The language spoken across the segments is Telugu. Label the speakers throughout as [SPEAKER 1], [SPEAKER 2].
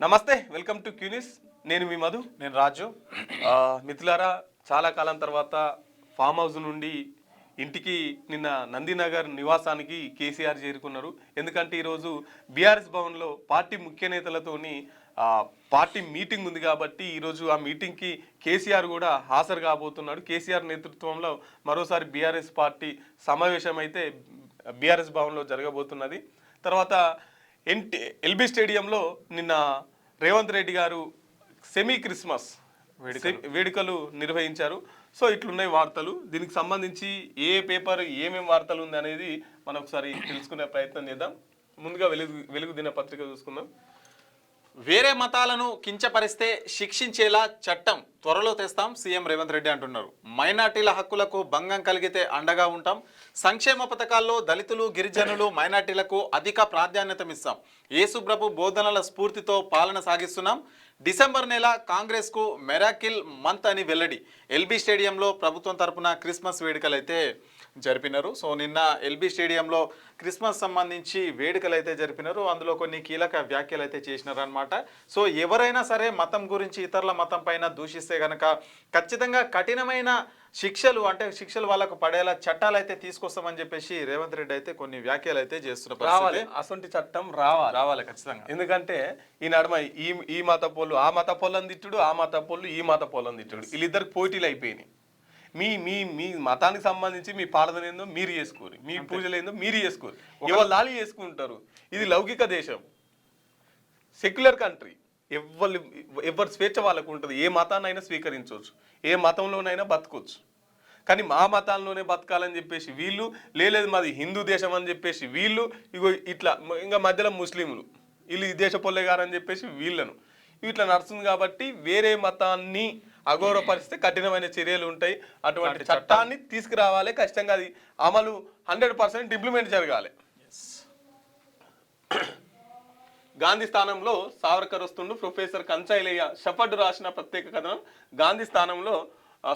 [SPEAKER 1] నమస్తే, వెల్కమ్ టు క్యూనిస్. నేను మీ మధు.
[SPEAKER 2] నేను రాజు.
[SPEAKER 1] మిత్రులారా, చాలా కాలం తర్వాత ఫామ్ హౌస్ నుండి ఇంటికి నిన్న నందినగర్ నివాసానికి కేసీఆర్ చేరుకున్నారు. ఎందుకంటే ఈరోజు బీఆర్ఎస్ భవన్లో పార్టీ ముఖ్య నేతలతోని పార్టీ మీటింగ్ ఉంది కాబట్టి ఈరోజు ఆ మీటింగ్కి కేసీఆర్ కూడా హాజరు కాబోతున్నాడు. కేసీఆర్ నేతృత్వంలో మరోసారి బీఆర్ఎస్ పార్టీ సమావేశం అయితే బీఆర్ఎస్ భవన్లో జరగబోతున్నది. తర్వాత ఎల్బీ స్టేడియంలో నిన్న రేవంత్ రెడ్డి గారు సెమీ క్రిస్మస్ వేడుకలు నిర్వహించారు. సో ఇట్లున్నాయి వార్తలు. దీనికి సంబంధించి ఏ పేపర్ ఏమేమి వార్తలు ఉంది అనేది మనం ఒకసారి తెలుసుకునే ప్రయత్నం చేద్దాం. ముందుగా వెలుగు దినపత్రిక చూసుకుందాం.
[SPEAKER 2] వేరే మతాలను కించపరిస్తే శిక్షించేలా చట్టం త్వరలో తెస్తాం, సీఎం రేవంత్ రెడ్డి అంటున్నారు. మైనార్టీల హక్కులకు భంగం కలిగితే అండగా ఉంటాం. సంక్షేమ పథకాల్లో దళితులు, గిరిజనులు, మైనార్టీలకు అధిక ప్రాధాన్యతమిస్తాం. యేసుప్రభు బోధనల స్ఫూర్తితో పాలన సాగిస్తున్నాం. డిసెంబర్ నెల కాంగ్రెస్కు మెరాకిల్ మంత్ అని వెల్లడి. ఎల్బీ స్టేడియంలో ప్రభుత్వం తరపున క్రిస్మస్ వేడుకలు అయితే జరిపినారు. సో నిన్న ఎల్బీ స్టేడియంలో క్రిస్మస్ సంబంధించి వేడుకలు అయితే జరిపినారు. అందులో కొన్ని కీలక వ్యాఖ్యలు అయితే చేసినారు అనమాట. సో ఎవరైనా సరే మతం గురించి, ఇతరుల మతం పైన దూషిస్తే కనుక ఖచ్చితంగా కఠినమైన శిక్షలు వాళ్ళకు పడేలా చట్టాలు అయితే తీసుకొస్తామని చెప్పేసి రేవంత్ రెడ్డి అయితే కొన్ని వ్యాఖ్యలు అయితే చేస్తున్నారు.
[SPEAKER 1] రావాలి, అసొంటి చట్టం రావాలి ఖచ్చితంగా. ఎందుకంటే ఈ నడుమ ఈ మత పోళ్ళు ఆ మత పోళ్ళని తిట్టుడు, ఆ మత పోళ్ళు ఈ మత పోళ్ళని తిట్టుడు, వీళ్ళిద్దరికి పోటీలు అయిపోయినాయి. మీ మీ మీ మతానికి సంబంధించి మీ పాడదన ఏందో మీరు చేసుకోరు, మీ పూజలు ఏందో మీరు చేసుకోరు, ఎవరు లాలి చేసుకుంటారు. ఇది లౌకిక దేశం, సెక్యులర్ కంట్రీ. ఎవరి స్వేచ్ఛ వాళ్ళకు ఉంటుంది. ఏ మతాన్నైనా స్వీకరించవచ్చు, ఏ మతంలోనైనా బతకొచ్చు. కానీ మా మతాల్లోనే బతకాలని చెప్పేసి వీళ్ళు, లేదు మాది హిందూ దేశం అని చెప్పేసి వీళ్ళు, ఇగో ఇట్లా ఇంకా మధ్యలో ముస్లింలు వీళ్ళు ఈ దేశ పొల్లేగారని చెప్పేసి వీళ్ళను ఇట్లా నడుస్తుంది. కాబట్టి వేరే మతాన్ని అగౌరవపరిస్తే కఠినమైన చర్యలు ఉంటాయి. అటువంటి చట్టాన్ని తీసుకురావాలి. ఖచ్చితంగా అది అమలు 100% ఇంప్లిమెంట్ జరగాలి. గాంధీ స్థానంలో సావర్కర్ వస్తుండు. ప్రొఫెసర్ కంచాయిలయ్య షఫర్డ్ రాసిన ప్రత్యేక కథనం. గాంధీ స్థానంలో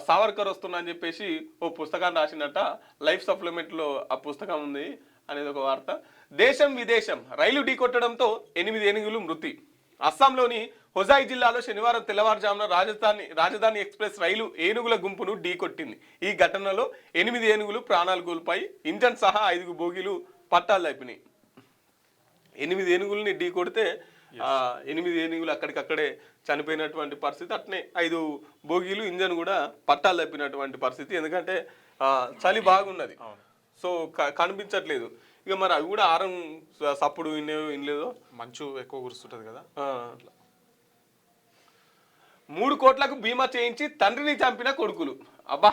[SPEAKER 1] సావర్కర్ వస్తున్నా అని చెప్పేసి ఓ పుస్తకాన్ని రాసినట్ట. లైఫ్ సప్లిమెంట్లో ఆ పుస్తకం ఉంది అనేది ఒక వార్త. దేశం విదేశం రైలు ఢీకొట్టడంతో 8 ఏనుగులు మృతి. అస్సాంలోని హొజాయ్ జిల్లాలో శనివారం తెల్లవారుజామున రాజధాని ఎక్స్ప్రెస్ రైలు ఏనుగుల గుంపును ఢీకొట్టింది. ఈ ఘటనలో 8 ఏనుగులు ప్రాణాలు కోల్పోయి ఇంజన్ సహా 5 బోగీలు పట్టాలు తప్పినాయి. 8 ఏనుగుల్ని ఢీ కొడితే 8 ఏనుగులు అక్కడికక్కడే చనిపోయినటువంటి పరిస్థితి. అట్నే 5 బోగీలు, ఇంజన్ కూడా పట్టాలు తప్పినటువంటి పరిస్థితి. ఎందుకంటే చలి బాగున్నది, సో కనిపించట్లేదు. ఇక మరి అవి కూడా ఆరం సప్పుడు వినలేదో,
[SPEAKER 2] మంచు ఎక్కువ కురుస్తుంటది కదా.
[SPEAKER 1] 3 కోట్లకు బీమా చేయించి తండ్రిని చంపిన కొడుకులు. అబ్బా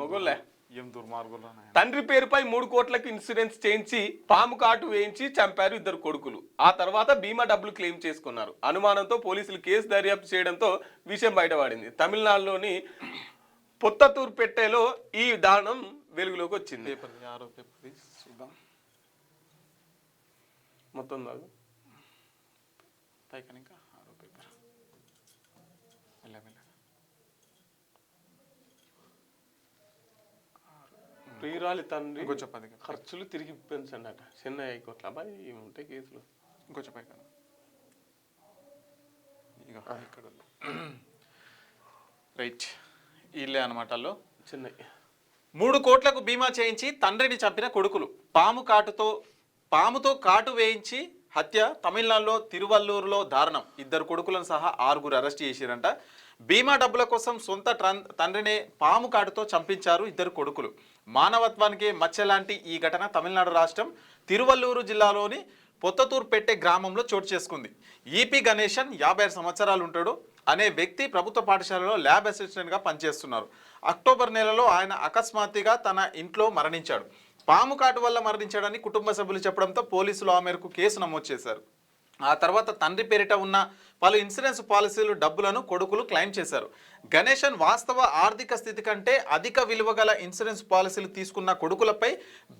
[SPEAKER 1] మొగుళ్ళే,
[SPEAKER 2] ఏం దుర్మార్గులు.
[SPEAKER 1] తండ్రి పేరుపై 3 కోట్లకు ఇన్సూరెన్స్ చేయించి పాము కాటు వేయించి చంపారు 2 కొడుకులు. ఆ తర్వాత బీమా డబ్బులు క్లెయిమ్ చేసుకున్నారు. అనుమానంతో పోలీసులు కేసు దర్యాప్తు చేయడంతో విషయం బయటపడింది. తమిళనాడులోని పొత్తతూర్పేటలో ఈ దారుణం వెలుగులోకి వచ్చింది. మొత్తం దాకా ప్రియురాలి తండ్రి ఖర్చులు తిరిగి పెంచండి అట. చెన్నై హైకోర్టులో అబ్బాయి ఉంటాయి కేసులు.
[SPEAKER 2] ఇంకొంచెం ఇక్కడ రైట్ వీళ్ళే అనమాట.
[SPEAKER 1] చెన్నై
[SPEAKER 2] 3 కోట్లకు బీమా చేయించి తండ్రిని చంపిన కొడుకులు. పాముతో కాటు వేయించి హత్య. తమిళనాడులో తిరువల్లూరులో దారుణం. 2 కొడుకులను సహా 6 అరెస్ట్ చేశారంట. బీమా డబ్బుల కోసం సొంత తండ్రినే పాము కాటుతో చంపించారు 2 కొడుకులు. మానవత్వానికి మచ్చలాంటి ఈ ఘటన తమిళనాడు రాష్ట్రం తిరువల్లూరు జిల్లాలోని పొత్తతూర్పేట గ్రామంలో చోటు చేసుకుంది. ఈపీ గణేశన్ 56 సంవత్సరాలు ఉంటాడు అనే వ్యక్తి ప్రభుత్వ పాఠశాలలో ల్యాబ్ అసిస్టెంట్గా పనిచేస్తున్నారు. అక్టోబర్ నెలలో ఆయన అకస్మాత్తుగా తన ఇంట్లో మరణించాడు. పాము కాటు వల్ల మరణించాడని కుటుంబ సభ్యులు చెప్పడంతో పోలీసులు ఆ మేరకు కేసు నమోదు చేశారు. ఆ తర్వాత తండ్రి పేరిట ఉన్న పలు ఇన్సూరెన్స్ పాలసీలు డబ్బులను కొడుకులు క్లెయిమ్ చేశారు. గణేశన్ వాస్తవ ఆర్థిక స్థితి కంటే అధిక విలువ గల ఇన్సూరెన్స్ పాలసీలు తీసుకున్న కొడుకులపై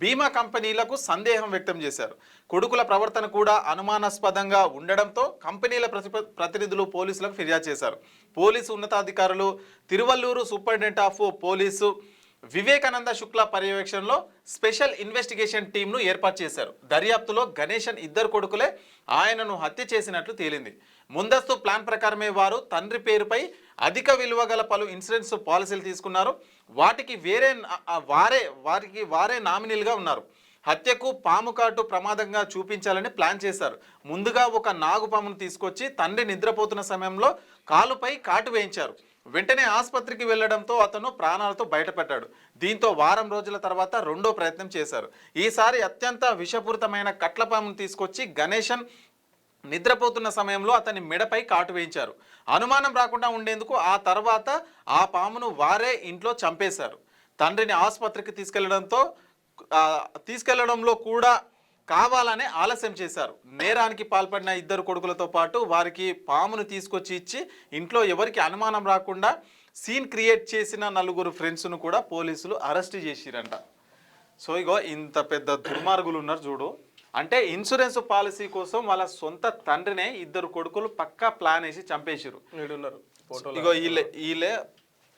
[SPEAKER 2] బీమా కంపెనీలకు సందేహం వ్యక్తం చేశారు. కొడుకుల ప్రవర్తన కూడా అనుమానాస్పదంగా ఉండడంతో కంపెనీల ప్రతినిధులు పోలీసులకు ఫిర్యాదు చేశారు. పోలీసు ఉన్నతాధికారులు, Tiruvallur superintendent of police Vivekananda Shukla పర్యవేక్షణలో స్పెషల్ ఇన్వెస్టిగేషన్ టీంను ఏర్పాటు చేశారు. దర్యాప్తులో గణేశన్ ఇద్దరు కొడుకులే ఆయనను హత్య చేసినట్లు తేలింది. ముందస్తు ప్లాన్ ప్రకారమే వారు తండ్రి పేరుపై అధిక విలువ గల పలు ఇన్సూరెన్స్ పాలసీలు తీసుకున్నారు. వాటికి వారే నామినీలుగా ఉన్నారు. హత్యకు పాము కాటు ప్రమాదంగా చూపించాలని ప్లాన్ చేశారు. ముందుగా ఒక నాగుపామును తీసుకొచ్చి తండ్రి నిద్రపోతున్న సమయంలో కాలుపై కాటు వేయించారు. వెంటనే ఆసుపత్రికి వెళ్లడంతో అతను ప్రాణాలతో బయటపడ్డాడు. దీంతో వారం రోజుల తర్వాత రెండో ప్రయత్నం చేశారు. ఈసారి అత్యంత విషపూరితమైన కట్లపామును తీసుకొచ్చి గణేశన్ నిద్రపోతున్న సమయంలో అతని మెడపై కాటు వేయించారు. అనుమానం రాకుండా ఉండేందుకు ఆ తర్వాత ఆ పామును వారే ఇంట్లో చంపేశారు. తండ్రిని ఆసుపత్రికి తీసుకెళ్లడంలో కూడా కావాలనే ఆలస్యం చేశారు. నేరానికి పాల్పడిన ఇద్దరు కొడుకులతో పాటు వారికి పామును తీసుకొచ్చి ఇచ్చి ఇంట్లో ఎవరికి అనుమానం రాకుండా సీన్ క్రియేట్ చేసిన 4 ఫ్రెండ్స్ను కూడా పోలీసులు అరెస్ట్ చేసిరంట. సో ఇగో ఇంత పెద్ద దుర్మార్గులు ఉన్నారు చూడు. అంటే ఇన్సూరెన్స్ పాలసీ కోసం వాళ్ళ సొంత తండ్రినే ఇద్దరు కొడుకులు పక్కా ప్లాన్ వేసి చంపేసిరు. ఇగో వీళ్ళే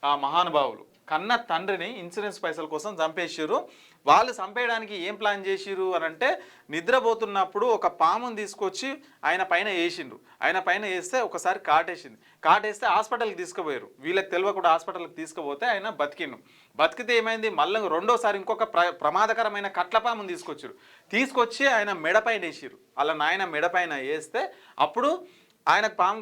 [SPEAKER 2] ఆ మహానుభావులు కన్న తండ్రిని ఇన్సూరెన్స్ పైసల కోసం చంపేసిరు. వాళ్ళు చంపేయడానికి ఏం ప్లాన్ చేసిరు అని అంటే, నిద్రపోతున్నప్పుడు ఒక పాముని తీసుకొచ్చి ఆయన పైన వేసిండ్రు. ఆయన పైన వేస్తే ఒకసారి కాటేస్తే హాస్పిటల్కి తీసుకుపోయారు. వీళ్ళకి తెలియకుండా హాస్పిటల్కి తీసుకుపోతే ఆయన బతికితే ఏమైంది, మళ్ళీ రెండోసారి ఇంకొక ప్రమాదకరమైన కట్లపాముని తీసుకొచ్చి ఆయన మెడపైన వేసిరు. అలా నాయన మెడపైన వేస్తే అప్పుడు ఆయనకు పాము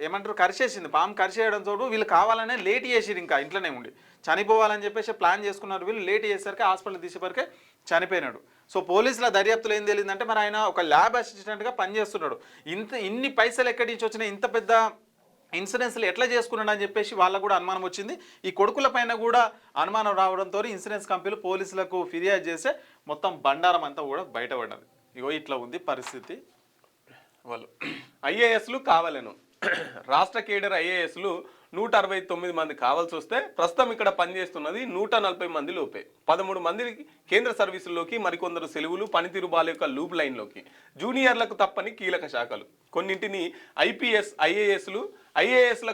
[SPEAKER 2] ఏమంటారు కరిచేసింది. పాము కరిచేయడంతో వీళ్ళు కావాలనే లేట్ చేసిరు. ఇంకా ఇంట్లోనే ఉండి చనిపోవాలని చెప్పేసి ప్లాన్ చేసుకున్నారు. వీళ్ళు లేట్ చేసేసరికి హాస్పిటల్ తీసేసరికి చనిపోయినాడు. సో పోలీసుల దర్యాప్తులో ఏం తెలియదంటే, మరి ఆయన ఒక ల్యాబ్ అసిస్టెంట్గా పనిచేస్తున్నాడు. ఇన్ని పైసలు ఎక్కడి నుంచి వచ్చినా, ఇంత పెద్ద ఇన్సూరెన్స్లు ఎట్లా చేసుకున్నాడు అని చెప్పేసి వాళ్ళకు కూడా అనుమానం వచ్చింది. ఈ కొడుకుల పైన కూడా అనుమానం రావడంతో ఇన్సూరెన్స్ కంపెనీలు పోలీసులకు ఫిర్యాదు చేస్తే మొత్తం బండారం అంతా కూడా బయటపడ్డది. ఇగో ఇట్లా ఉంది పరిస్థితి. వాళ్ళు
[SPEAKER 1] ఐఏఎస్లు కావాలను రాష్ట్ర కేడర్ ఐఏఎస్లు 169 మంది కావాల్సి వస్తే ప్రస్తుతం ఇక్కడ పనిచేస్తున్నది 140 మంది లోపే. 13 మంది కేంద్ర సర్వీసుల్లోకి, మరికొందరు సెలవులు, పనితీరు బాల యొక్క లూప్ లైన్లోకి. జూనియర్లకు తప్పని కీలక శాఖలు. కొన్నింటిని ఐఏఎస్ల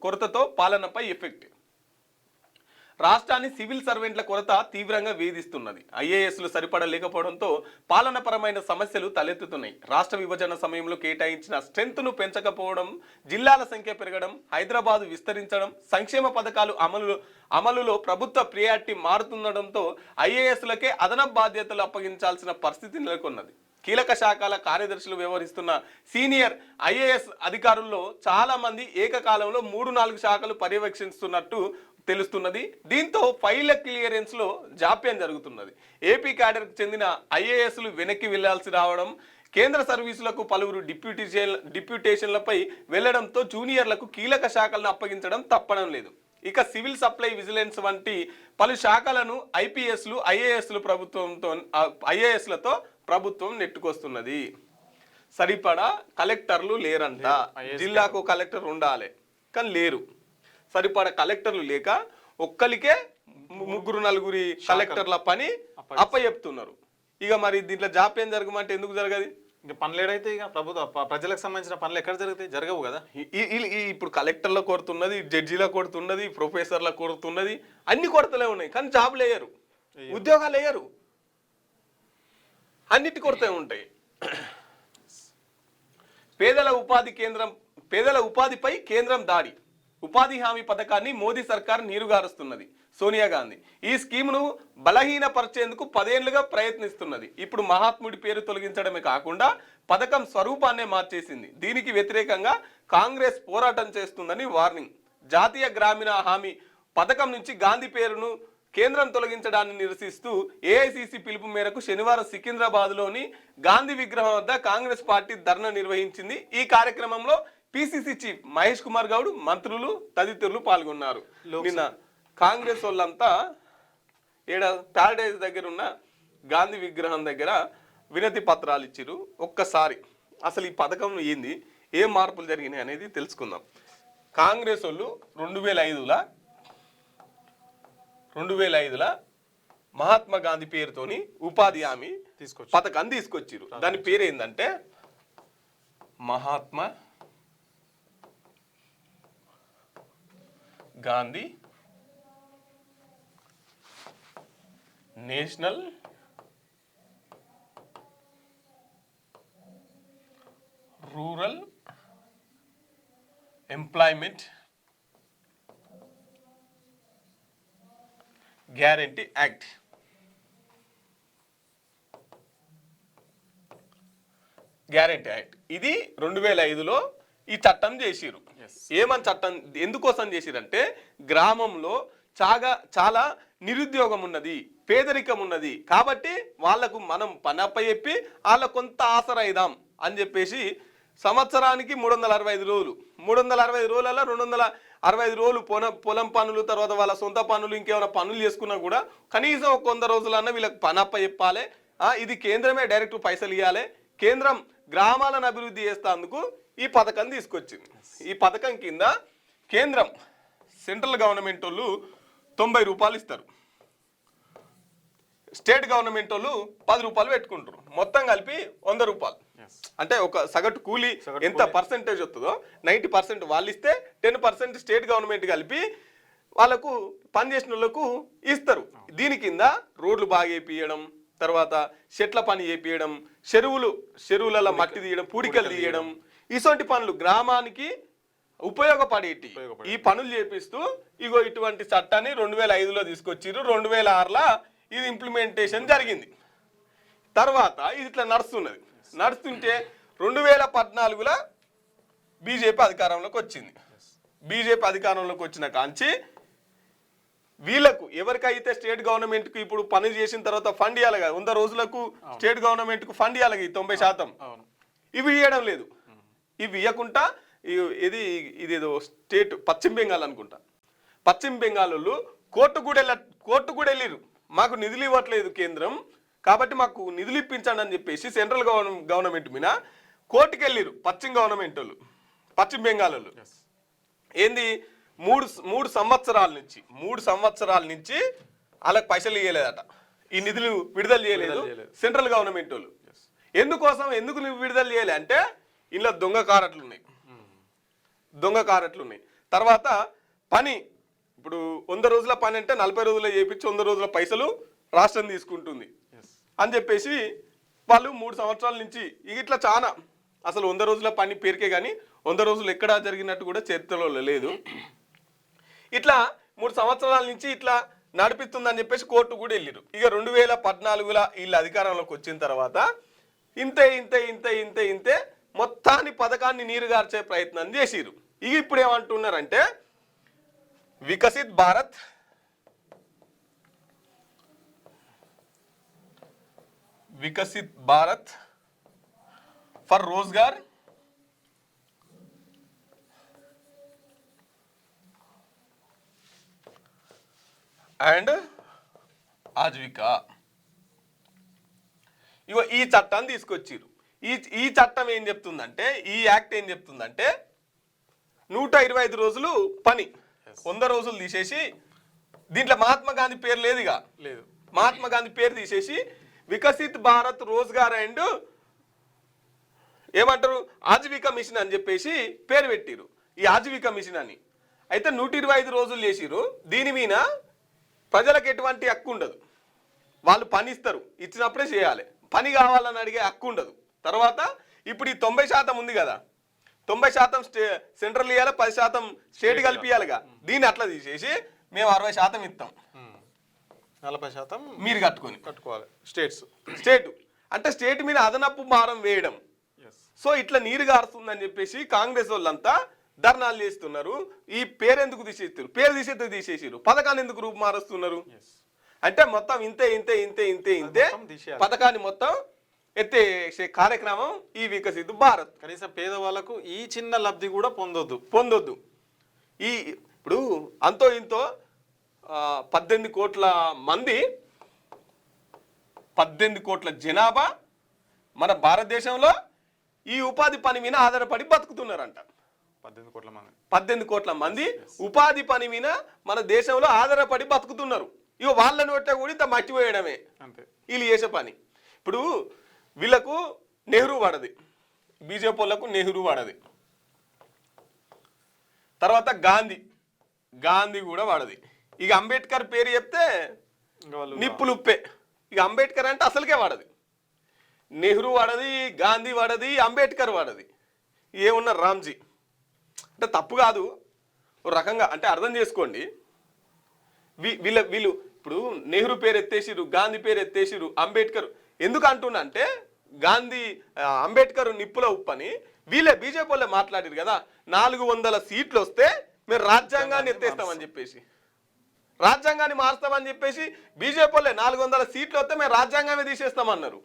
[SPEAKER 1] కొరతతో పాలనపై ఎఫెక్ట్. రాష్ట్రాన్ని సివిల్ సర్వెంట్ల కొరత తీవ్రంగా వేధిస్తున్నది. ఐఏఎస్లు సరిపడలేకపోవడంతో పాలనపరమైన సమస్యలు తలెత్తుతున్నాయి. రాష్ట్ర విభజన సమయంలో కేటాయించిన స్ట్రెంత్ను పెంచకపోవడం, జిల్లాల సంఖ్య పెరగడం, హైదరాబాద్ విస్తరించడం, సంక్షేమ పథకాలు అమలులో ప్రభుత్వ ప్రియారిటీ మారుతుండడంతో ఐఏఎస్లకే అదనపు బాధ్యతలు అప్పగించాల్సిన పరిస్థితి నెలకొన్నది. కీలక శాఖల కార్యదర్శులు వ్యవహరిస్తున్న సీనియర్ ఐఏఎస్ అధికారుల్లో చాలా మంది ఏకకాలంలో 3-4 శాఖలు పర్యవేక్షిస్తున్నట్టు తెలుస్తున్నది. దీంతో ఫైళ్ల క్లియరెన్స్ లో జాప్యం జరుగుతున్నది. ఏపీ క్యాడర్కు చెందిన ఐఏఎస్లు వెనక్కి వెళ్లాల్సి రావడం, కేంద్ర సర్వీసులకు పలువురు డిప్యూటేషన్లపై వెళ్లడంతో జూనియర్లకు కీలక శాఖలను అప్పగించడం తప్పడం లేదు. ఇక సివిల్ సప్లై, విజిలెన్స్ వంటి పలు శాఖలను ఐఏఎస్లతో ప్రభుత్వం నెట్టుకొస్తున్నది. సరిపడా కలెక్టర్లు లేరంట. జిల్లాకు కలెక్టర్ ఉండాలి కానీ లేరు. సరిపడా కలెక్టర్లు లేక ఒక్కరికే 3-4 కలెక్టర్ల పని అప్పచెప్తున్నారు. ఇక మరి దీంట్లో జాప్యం జరగమంటే ఎందుకు జరగదు?
[SPEAKER 2] ఇంకా పనులు ఏడైతే ఇక ప్రజలకు సంబంధించిన పనులు ఎక్కడ జరుగుతాయి? జరగవు కదా.
[SPEAKER 1] ఇప్పుడు కలెక్టర్ల కొడుతున్నది, జడ్జీల కొడుతున్నది, ప్రొఫెసర్ల కొడుతున్నది, అన్ని కొరతలే ఉన్నాయి. కానీ జాబులు వేయరు, ఉద్యోగాలు వేయరు, అన్నిటి కొరతే ఉంటాయి. పేదల ఉపాధిపై కేంద్రం దాడి. ఉపాధి హామీ పథకాన్ని మోదీ సర్కార్ నీరుగారుస్తున్నది. సోనియా గాంధీ ఈ స్కీమును బలహీనపరిచేందుకు 10 ఏళ్లుగా ప్రయత్నిస్తున్నది. ఇప్పుడు మహాత్ముడి పేరు తొలగించడమే కాకుండా పథకం స్వరూపాన్నే మార్చేసింది. దీనికి వ్యతిరేకంగా కాంగ్రెస్ పోరాటం చేస్తుందని వార్నింగ్. జాతీయ గ్రామీణ హామీ పథకం నుంచి గాంధీ పేరును కేంద్రం తొలగించడాన్ని నిరసిస్తూ ఏఐసిసి పిలుపు మేరకు శనివారం సికింద్రాబాద్లోని గాంధీ విగ్రహం వద్ద కాంగ్రెస్ పార్టీ ధర్నా నిర్వహించింది. ఈ కార్యక్రమంలో పిసిసి చీఫ్ మహేష్ కుమార్ గౌడ్, మంత్రులు తదితరులు పాల్గొన్నారు. నిన్న కాంగ్రెస్ వాళ్ళంతా ప్యారడైజ్ దగ్గర ఉన్న గాంధీ విగ్రహం దగ్గర వినతి పత్రాలు ఇచ్చిరు. ఒక్కసారి అసలు ఈ పథకం ఏంది, ఏం మార్పులు జరిగినాయి అనేది తెలుసుకుందాం. కాంగ్రెస్ వాళ్ళు 2005లో మహాత్మా గాంధీ పేరుతోని ఉపాధి హామీ పథకాన్ని తీసుకొచ్చిరు. దాని పేరు ఏంటంటే Mahatma Gandhi national rural employment guarantee act. Guarantee act ఇది 2005లో ఈ చట్టం చేసిరు. ఏమని చట్టం ఎందుకోసం చేసిరంటే గ్రామంలో చాలా నిరుద్యోగం ఉన్నది, పేదరికం ఉన్నది, కాబట్టి వాళ్లకు మనం పని అప్పచెప్పి వాళ్ళకు కొంత ఆసరైదాం అని చెప్పేసి సంవత్సరానికి 365 రోజులు, 365 రోజులలో 265 రోజులు పొలం పనులు, తర్వాత వాళ్ళ సొంత పనులు, ఇంకేమైనా పనులు చేసుకున్నా కూడా కనీసం ఒక 100 రోజులన్నా వీళ్ళకి పని అప్పచెప్పాలి. ఇది కేంద్రమే డైరెక్ట్ పైసలు ఇవ్వాలి. కేంద్రం గ్రామాలను అభివృద్ధి చేసేందుకు ఈ పథకం తీసుకొచ్చింది. ఈ పథకం కింద కేంద్రం సెంట్రల్ గవర్నమెంట్ వాళ్ళు 90 రూపాయలు ఇస్తారు, స్టేట్ గవర్నమెంట్ వాళ్ళు 10 రూపాయలు పెట్టుకుంటారు, మొత్తం కలిపి 100 రూపాయలు. అంటే ఒక సగటు కూలీ ఎంత పర్సెంటేజ్ వస్తుందో 90% వాళ్ళు ఇస్తే 10% స్టేట్ గవర్నమెంట్ కలిపి వాళ్ళకు పనిచేసిన వాళ్ళకు ఇస్తారు. దీని కింద రోడ్లు బాగా వేపియడం, తర్వాత చెట్ల పని చేపియడం, చెరువులలో మట్టి తీయడం, పూడికలు తీయడం, ఇటువంటి పనులు గ్రామానికి ఉపయోగపడేటి ఈ పనులు చేపిస్తూ ఇగో ఇటువంటి చట్టాన్ని 2005లో తీసుకొచ్చిర్రు. 2006లో ఇది ఇంప్లిమెంటేషన్ జరిగింది. తర్వాత ఇది ఇట్లా నడుస్తుంటే 2014లో బీజేపీ అధికారంలోకి వచ్చింది. బీజేపీ అధికారంలోకి వచ్చిన కాంచి వీళ్ళకు ఎవరికైతే స్టేట్ గవర్నమెంట్కి ఇప్పుడు పని చేసిన తర్వాత ఫండ్ ఇవ్వాలి కదా, 100 రోజులకు స్టేట్ గవర్నమెంట్కు ఫండ్ ఇవ్వాలి 90%, ఇవి ఇవ్వడం లేదు. ఇవి ఇవ్వకుండా ఇదేదో స్టేట్ పశ్చిమ బెంగాల్ అనుకుంటా, పశ్చిమ బెంగాల్ వాళ్ళు కోర్టు కూడా వెళ్ళిరు, మాకు నిధులు ఇవ్వట్లేదు కేంద్రం, కాబట్టి మాకు నిధులు ఇప్పించండి అని చెప్పేసి సెంట్రల్ గవర్నమెంట్ మీద కోర్టుకు వెళ్ళిరు పశ్చిమ బెంగాల్ వాళ్ళు. ఏంది 3 సంవత్సరాల నుంచి వాళ్ళకి పైసలు ఇవ్వలేదట, ఈ నిధులు విడుదల చేయలేదు సెంట్రల్ గవర్నమెంట్ వాళ్ళు. ఎందుకు విడుదల చేయలే అంటే ఇలా దొంగ కారట్లు ఉన్నాయి. తర్వాత పని ఇప్పుడు 100 రోజుల పని అంటే 40 రోజుల్లో చేయించి 100 రోజుల పైసలు రాష్ట్రం తీసుకుంటుంది అని చెప్పేసి వాళ్ళు 3 సంవత్సరాల నుంచి ఇట్లా చాలా అసలు 100 రోజుల పని పేరుకే కానీ 100 రోజులు ఎక్కడా జరిగినట్టు కూడా చరిత్రలో లేదు. ఇట్లా 3 సంవత్సరాల నుంచి ఇట్లా నడిపిస్తుందని చెప్పేసి కోర్టు కూడా వెళ్ళిరు. ఇక 2014లో వీళ్ళు అధికారంలోకి వచ్చిన తర్వాత ఇంతే మొత్తాన్ని పథకాన్ని నీరుగార్చే ప్రయత్నం చేసిరు. ఇక ఇప్పుడు ఏమంటున్నారంటే వికసిత్ భారత్ ఫర్ రోజ్గార్ అండ్ ఆజీవికా. ఇగో ఈ చట్టాన్ని తీసుకొచ్చిర్రు. ఈ చట్టం ఏం చెప్తుందంటే, ఈ యాక్ట్ ఏం చెప్తుందంటే 125 రోజులు పని 100 రోజులు తీసేసి, దీంట్లో మహాత్మా గాంధీ పేరు లేదు, మహాత్మా గాంధీ పేరు తీసేసి వికసిత్ భారత్ రోజ్గార్ అండ్ ఏమంటారు ఆజీవికా మిషన్ అని చెప్పేసి పేరు పెట్టిరు. ఈ ఆజీవికా మిషన్ అని అయితే 125 రోజులు చేసిరు. దీని మీద ప్రజలకు ఎటువంటి హక్కు ఉండదు, వాళ్ళు పని ఇస్తారు, ఇచ్చినప్పుడే చేయాలి, పని కావాలని అడిగే హక్కు ఉండదు. తర్వాత ఇప్పుడు ఈ 90% ఉంది కదా, 90% సెంట్రల్ ఇవ్వాలి, 10% స్టేట్ కలిపి ఇవ్వాలిగా, దీన్ని అట్లా తీసేసి మేము 60% ఇస్తాం,
[SPEAKER 2] 40%
[SPEAKER 1] మీరు కట్టుకోవాలి.
[SPEAKER 2] స్టేట్
[SPEAKER 1] అంటే స్టేట్ మీద అదనపు భారం వేయడం. సో ఇట్లా నీరు గారుస్తుందని చెప్పేసి కాంగ్రెస్ వాళ్ళంతా ధర్నాలు చేస్తున్నారు. ఈ పేరు ఎందుకు తీసేస్తారు, పేరు తీసేసిరు, పథకాన్ని ఎందుకు రూపు మారుస్తున్నారు అంటే మొత్తం ఇంతే పథకాన్ని మొత్తం ఎత్తే కార్యక్రమం ఈ వికసిత్ భారత్.
[SPEAKER 2] కనీసం పేదవాళ్ళకు ఈ చిన్న లబ్ధి కూడా
[SPEAKER 1] పొందొద్దు. ఈ ఇప్పుడు అంతో ఇంతో 18 కోట్ల మంది, 18 కోట్ల జనాభా మన భారతదేశంలో ఈ ఉపాధి పని మీద ఆధారపడి బతుకుతున్నారంట. 18 కోట్ల మంది ఉపాధి పని మీద మన దేశంలో ఆధారపడి బతుకుతున్నారు. ఇక వాళ్ళని బట్ట కూడా ఇంత మర్చిపోయడమే వీళ్ళు చేసే పని. ఇప్పుడు వీళ్ళకు నెహ్రూ పడది, బీజేపీ వాళ్ళకు నెహ్రూ పడది, తర్వాత గాంధీ కూడా పడది. ఇక అంబేద్కర్ పేరు చెప్తే నిప్పులుప్పే. ఇక అంబేద్కర్ అంటే అసలుకే వాడది. నెహ్రూ వాడది, గాంధీ వాడది, అంబేద్కర్ వాడది, ఏమున్న రామ్జీ. అంటే తప్పు కాదు ఒక రకంగా, అంటే అర్థం చేసుకోండి. వీళ్ళు ఇప్పుడు నెహ్రూ పేరు ఎత్తేసిరు, గాంధీ పేరు ఎత్తేసిరు, అంబేద్కర్ ఎందుకు అంటున్నా అంటే గాంధీ అంబేద్కర్ నిప్పుల ఉప్పని వీళ్ళే బీజేపీ వాళ్ళే మాట్లాడారు కదా. 400 సీట్లు వస్తే మేము రాజ్యాంగాన్ని ఎత్తేస్తామని చెప్పేసి, రాజ్యాంగాన్ని మారుస్తామని చెప్పేసి బీజేపీ వాళ్ళే 400 సీట్లు వస్తే మేము రాజ్యాంగమే తీసేస్తామన్నారు.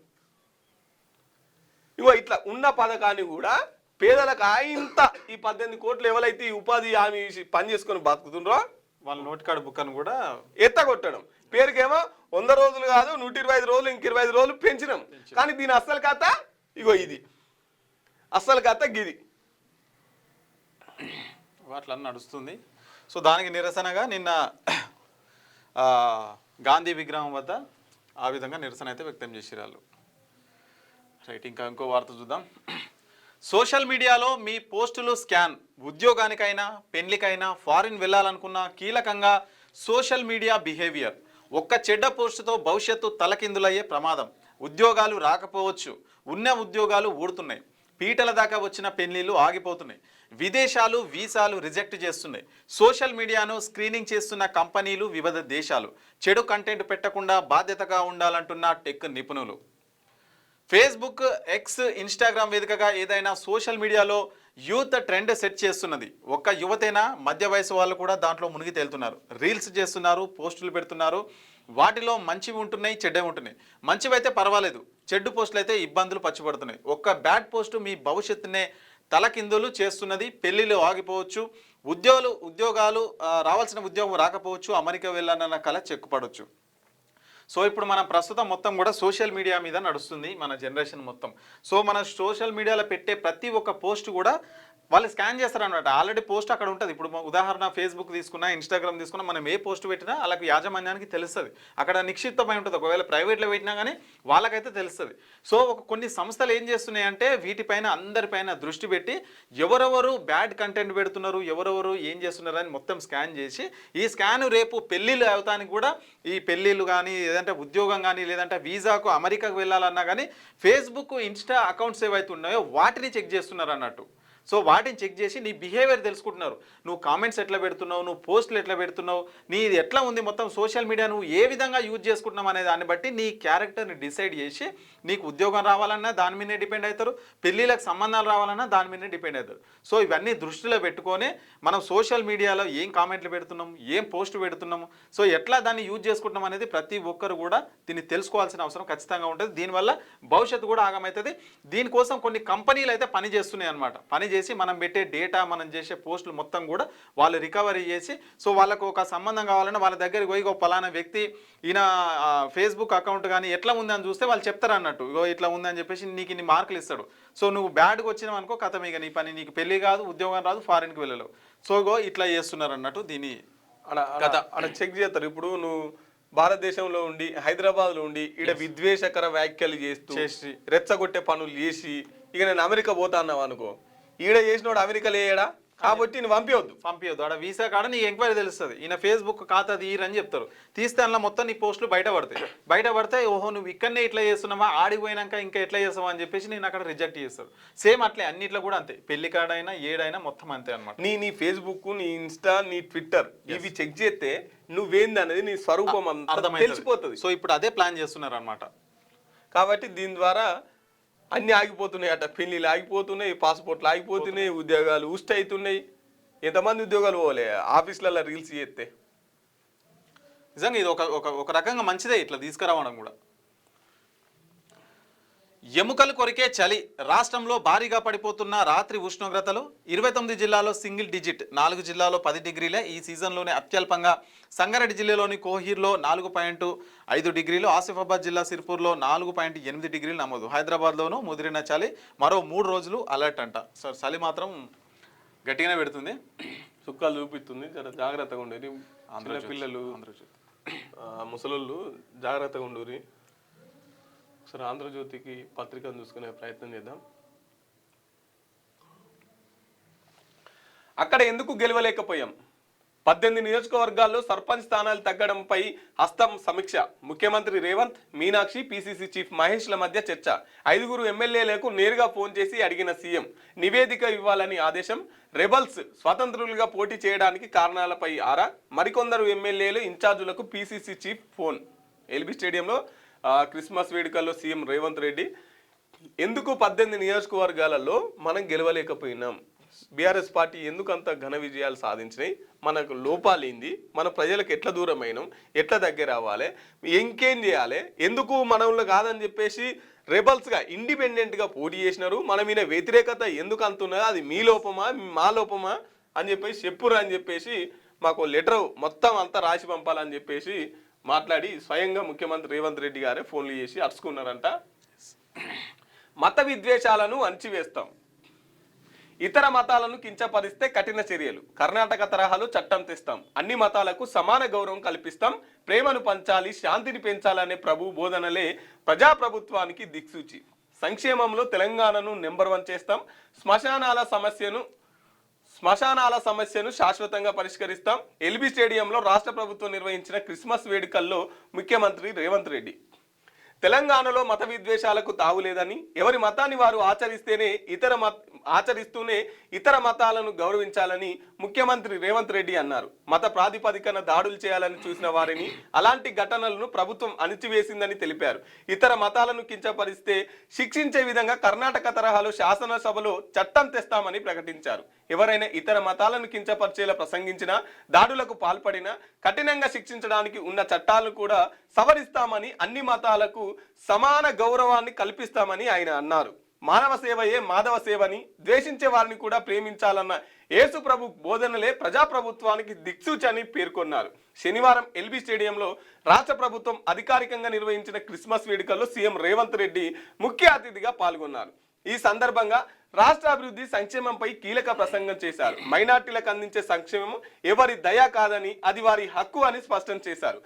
[SPEAKER 1] ఇగో ఇట్లా ఉన్న పథకాన్ని కూడా పేదలకు ఇంత ఈ 18 కోట్లు ఎవరైతే ఈ ఉపాధి హామీ పని చేసుకొని బతుకుతుండ్రో
[SPEAKER 2] వాళ్ళ నోటికాడు బుక్కను కూడా
[SPEAKER 1] ఎత్తగొట్టడం. పేరుకేమో 100 రోజులు కాదు 125 రోజులు, ఇంక 25 రోజులు పెంచినాం. కానీ దీని అస్సలు కథ ఇగో ఇది, అస్సలు కథ గిది.
[SPEAKER 2] వాటిలో నడుస్తుంది. సో దానికి నిరసనగా నిన్న గాంధీ విగ్రహం వద్ద ఆ విధంగా నిరసన అయితే వ్యక్తం చేసిరు వాళ్ళు. రైట్, ఇంకా ఇంకో వార్త చూద్దాం. సోషల్ మీడియాలో మీ పోస్టులు స్కాన్. ఉద్యోగానికైనా పెళ్లికైనా ఫారిన్ వెళ్ళాలనుకున్నా కీలకంగా సోషల్ మీడియా బిహేవియర్. ఒక్క చెడ్డ పోస్టుతో భవిష్యత్తు తలకిందులయ్యే ప్రమాదం. ఉద్యోగాలు రాకపోవచ్చు, ఉన్న ఉద్యోగాలు ఊడుతున్నాయి, పీటల దాకా వచ్చిన పెళ్లిళ్ళు ఆగిపోతున్నాయి, విదేశాలు వీసాలు రిజెక్ట్ చేస్తున్నాయి, సోషల్ మీడియాను స్క్రీనింగ్ చేస్తున్న కంపెనీలు, వివిధ దేశాలు. చెడు కంటెంట్ పెట్టకుండా బాధ్యతగా ఉండాలంటున్న టెక్ నిపుణులు. ఫేస్బుక్, ఎక్స్, ఇన్స్టాగ్రామ్ వేదికగా ఏదైనా సోషల్ మీడియాలో యూత్ ట్రెండ్ సెట్ చేస్తున్నది. ఒక్క యువతైనా మధ్య వయసు వాళ్ళు కూడా దాంట్లో మునిగి తేలుతున్నారు. రీల్స్ చేస్తున్నారు, పోస్టులు పెడుతున్నారు. వాటిలో మంచివి ఉంటున్నాయి, చెడ్డవి ఉంటున్నాయి. మంచివైతే పర్వాలేదు, చెడ్డు పోస్టులు అయితే ఇబ్బందులు పచ్చిపడుతున్నాయి. ఒక్క బ్యాడ్ పోస్టు మీ భవిష్యత్తునే తలకిందులు చేస్తున్నది. పెళ్లిళ్ళు ఆగిపోవచ్చు, ఉద్యోగాలు రావాల్సిన ఉద్యోగం రాకపోవచ్చు, అమెరికా వెళ్ళాలన్న కల చెక్కుపడవచ్చు. సో ఇప్పుడు మనం ప్రస్తుతం మొత్తం కూడా సోషల్ మీడియా మీద నడుస్తుంది మన జనరేషన్ మొత్తం. సో మన సోషల్ మీడియాలో పెట్టే ప్రతి ఒక్క పోస్ట్ కూడా వాళ్ళు స్కాన్ చేస్తారనమాట. ఆల్రెడీ పోస్ట్ అక్కడ ఉంటుంది. ఇప్పుడు ఉదాహరణ ఫేస్బుక్ తీసుకున్నా, ఇన్స్టాగ్రామ్ తీసుకున్నా, మనం ఏ పోస్ట్ పెట్టినా వాళ్ళకి యాజమాన్యానికి తెలుస్తుంది. అక్కడ నిక్షిప్తమై ఉంటుంది. ఒకవేళ ప్రైవేట్లో పెట్టినా కానీ వాళ్ళకైతే తెలుస్తుంది. సో కొన్ని సంస్థలు ఏం చేస్తున్నాయంటే వీటిపైన అందరిపైన దృష్టి పెట్టి ఎవరెవరు బ్యాడ్ కంటెంట్ పెడుతున్నారు, ఎవరెవరు ఏం చేస్తున్నారు అని మొత్తం స్కాన్ చేసి, ఈ స్కాన్ రేపు పెళ్ళిళ్ళు అవుతానికి కూడా, ఈ పెళ్ళిళ్ళు కానీ లేదంటే ఉద్యోగం కానీ లేదంటే వీసాకు అమెరికాకు వెళ్ళాలన్నా కానీ ఫేస్బుక్, ఇన్స్టా అకౌంట్స్ ఏవైతే ఉన్నాయో వాటిని చెక్ చేస్తున్నారు అన్నట్టు. సో వాటిని చెక్ చేసి నీ బిహేవియర్ తెలుసుకుంటున్నారు. నువ్వు కామెంట్స్ ఎట్లా పెడుతున్నావు, నువ్వు పోస్టులు ఎట్లా పెడుతున్నావు, నీది ఎట్లా ఉంది, మొత్తం సోషల్ మీడియా నువ్వు ఏ విధంగా యూజ్ చేసుకుంటున్నావు అనే దాన్ని బట్టి నీ క్యారెక్టర్ని డిసైడ్ చేసి నీకు ఉద్యోగం రావాలన్నా దాని మీదే డిపెండ్ అవుతారు, పెళ్ళిళ్ళకి సంబంధాలు రావాలన్నా దాని మీదే డిపెండ్ అవుతారు. సో ఇవన్నీ దృష్టిలో పెట్టుకొని మనం సోషల్ మీడియాలో ఏం కామెంట్లు పెడుతున్నాము, ఏం పోస్ట్ పెడుతున్నాము, సో ఎట్లా దాన్ని యూజ్ చేసుకుంటున్నాం అనేది ప్రతి ఒక్కరు కూడా దీన్ని తెలుసుకోవాల్సిన అవసరం ఖచ్చితంగా ఉంటుంది. దీనివల్ల భవిష్యత్తు కూడా ఆగమవుతుంది. దీనికోసం కొన్ని కంపెనీలు అయితే పని చేస్తున్నాయి అన్నమాట. పని చేసి మనం పెట్టే డేటా, మనం చేసే పోస్టులు మొత్తం కూడా వాళ్ళు రికవరీ చేసి, సో వాళ్ళకు ఒక సంబంధం కావాలన్నా వాళ్ళ దగ్గరికి పోయి ఒక పలానా వ్యక్తి ఈయన ఫేస్బుక్ అకౌంట్ కానీ ఎట్లా ఉందని చూస్తే వాళ్ళు చెప్తారు అన్నట్టు, ఇగో ఇట్లా ఉందని చెప్పేసి నీకు ఇన్ని మార్కులు ఇస్తాడు. సో నువ్వు బ్యాడ్గా వచ్చినావు అనుకో, కథ ఇక నీ పని, నీకు పెళ్లి కాదు, ఉద్యోగం రాదు, ఫారిన్కి వెళ్ళలేవు. సో ఇగో ఇట్లా చేస్తున్నారు అన్నట్టు దీని
[SPEAKER 1] కథ. అక్కడ చెక్ చేస్తారు. ఇప్పుడు నువ్వు భారతదేశంలో ఉండి, హైదరాబాద్లో ఉండి ఈడ విద్వేషకర వ్యాఖ్యలు చేసి రెచ్చగొట్టే పనులు చేసి ఇక నేను అమెరికా పోతా అన్నావు అనుకో, ఈడ చేసినోడు అమెరికా లేయడా కాబట్టి నేను పంపించొద్దు.
[SPEAKER 2] ఆడ వీసా కాడ నీ ఎంక్వైరీ తెలుస్తుంది. ఈయన ఫేస్బుక్ ఖాతా తీయరని చెప్తారు. తీస్తే అందులో మొత్తం నీ పోస్టులు బయటపడతాయి. ఓహో నువ్వు ఇక్కడనే ఇట్లా చేస్తున్నావా, ఆడిపోయినాక ఇంకా ఎట్లా చేస్తావా అని చెప్పేసి నేను అక్కడ రిజెక్ట్ చేస్తాడు. సేమ్ అట్లే అన్నిట్లో కూడా అంతే, పెళ్లి కాడైనా ఏడైనా మొత్తం అంతే అనమాట.
[SPEAKER 1] నీ ఫేస్బుక్, నీ ఇన్స్టా, నీ ట్విట్టర్ ఇవి చెక్ చేస్తే నువ్వేంది అనేది నీ స్వరూపం తెలిసిపోతుంది.
[SPEAKER 2] సో ఇప్పుడు అదే ప్లాన్ చేస్తున్నారు అనమాట.
[SPEAKER 1] కాబట్టి దీని ద్వారా అన్నీ ఆగిపోతున్నాయి అట. పెళ్ళిళ్ళు ఆగిపోతున్నాయి, పాస్పోర్ట్లు ఆగిపోతున్నాయి, ఉద్యోగాలు ఉష్ట అవుతున్నాయి. ఎంతమంది ఉద్యోగాలు పోలే ఆఫీసులలో రీల్స్ చేస్తే.
[SPEAKER 2] నిజంగా ఇది ఒక రకంగా మంచిదే ఇట్లా తీసుకురావడం కూడా. ఎముకలు కొరికే చలి. రాష్ట్రంలో భారీగా పడిపోతున్న రాత్రి ఉష్ణోగ్రతలు. 29 జిల్లాలో సింగిల్ డిజిట్, 4 జిల్లాలో 10 డిగ్రీలే. ఈ సీజన్లోనే అత్యల్పంగా సంగారెడ్డి జిల్లాలోని కోహీర్లో 4.5 డిగ్రీలు, ఆసిఫాబాద్ జిల్లా సిర్పూర్లో 4.8 డిగ్రీలు నమోదు. హైదరాబాద్లోనూ ముదిరిన చలి. మరో 3 రోజులు అలర్ట్ అంట. సార్ చలి మాత్రం గట్టిగానే పెడుతుంది,
[SPEAKER 1] సుఖాలు చూపిస్తుంది. జర జాగ్రత్తగా ఉండేది. పిల్లలు, ముసలోళ్ళు జాగ్రత్తగా ఉండూరి. సరే, ఆంధ్రజ్యోతికి పత్రికను చూసుకునే ప్రయత్నం చేద్దాం. అక్కడ ఎందుకు గెలవలేకపోయాం? 18 నియోజకవర్గాల్లో సర్పంచ్ స్థానాలు తగ్గడంపై హస్తం సమీక్ష. ముఖ్యమంత్రి రేవంత్, మీనాక్షి, పిసిసి చీఫ్ మహేష్ల మధ్య చర్చ. 5 ఎమ్మెల్యేలకు నేరుగా ఫోన్ చేసి అడిగిన సీఎం. నివేదిక ఇవ్వాలని ఆదేశం. రెబల్స్ స్వతంత్రులుగా పోటీ చేయడానికి కారణాలపై ఆరా. మరికొందరు ఎమ్మెల్యేలు ఇన్ఛార్జులకు పిసిసి చీఫ్ ఫోన్. ఎల్బీ స్టేడియంలో క్రిస్మస్ వేడుకల్లో సీఎం రేవంత్ రెడ్డి. ఎందుకు 18 నియోజకవర్గాలలో మనం గెలవలేకపోయినాం? బీఆర్ఎస్ పార్టీ ఎందుకంత ఘన విజయాలు సాధించినాయి? మనకు లోపాలేంది? మన ప్రజలకు ఎట్లా దూరమైనాం? ఎట్లా దగ్గర అవ్వాలి? ఇంకేం చేయాలి? ఎందుకు మనలో కాదని చెప్పేసి రెబల్స్గా ఇండిపెండెంట్గా పోటీ చేసినారు? మన మీద వ్యతిరేకత ఎందుకు అంటున్నదో అది మీ లోపమా మా లోపమా అని చెప్పేసి చెప్పురా అని చెప్పేసి మాకు లెటర్ మొత్తం అంతా రాసి పంపాలని చెప్పేసి మాట్లాడి స్వయంగా ముఖ్యమంత్రి రేవంత్ రెడ్డి గారే ఫోన్లు చేసి అరుచుకున్నారంట. మత విద్వేషాలను అణచివేస్తాం, ఇతర మతాలను కించపరిస్తే కఠిన చర్యలు. కర్ణాటక తరహాలో చట్టం తెస్తాం, అన్ని మతాలకు సమాన గౌరవం కల్పిస్తాం, ప్రేమను పంచాలి, శాంతిని పెంచాలనే ప్రభు బోధనలే ప్రజాప్రభుత్వానికి దిక్సూచి. సంక్షేమంలో తెలంగాణను నెంబర్ 1 చేస్తాం, శ్మశానాల సమస్యను శాశ్వతంగా పరిష్కరిస్తాం. ఎల్బీ స్టేడియంలో రాష్ట్ర ప్రభుత్వం నిర్వహించిన క్రిస్మస్ వేడుకల్లో ముఖ్యమంత్రి రేవంత్ రెడ్డి. తెలంగాణలో మత విద్వేషాలకు తావులేదని, ఎవరి మతాన్ని వారు ఆచరిస్తూనే ఇతర మతాలను గౌరవించాలని ముఖ్యమంత్రి రేవంత్ రెడ్డి అన్నారు. మత ప్రాతిపదికన దాడులు చేయాలని చూసిన వారిని, అలాంటి ఘటనలను ప్రభుత్వం అణిచివేసిందని తెలిపారు. ఇతర మతాలను కించపరిస్తే శిక్షించే విధంగా కర్ణాటక తరహాలో శాసనసభలో చట్టం తెస్తామని ప్రకటించారు. ఎవరైనా ఇతర మతాలను కించపరిచేలా ప్రసంగించినా, దాడులకు పాల్పడినా కఠినంగా శిక్షించడానికి ఉన్న చట్టాలను కూడా సవరిస్తామని, అన్ని మతాలకు సమాన గౌరవాన్ని కల్పిస్తామని ఆయన అన్నారు. మానవ సేవయే మాధవ సేవని, ద్వేషించే వారిని కూడా ప్రేమించాలన్న యేసు ప్రభు బోధనలే ప్రజాప్రభుత్వానికి దిక్సూచని పేర్కొన్నారు. శనివారం ఎల్బీ స్టేడియంలో రాష్ట్ర ప్రభుత్వం అధికారికంగా నిర్వహించిన క్రిస్మస్ వేడుకల్లో సీఎం రేవంత్ రెడ్డి ముఖ్య అతిథిగా పాల్గొన్నారు. ఈ సందర్భంగా రాష్ట్ర అభివృద్ధి సంక్షేమంపై కీలక ప్రసంగం చేశారు. మైనార్టీలకు అందించే సంక్షేమం ఎవరి దయ కాదని, అది వారి హక్కు అని స్పష్టం చేశారు.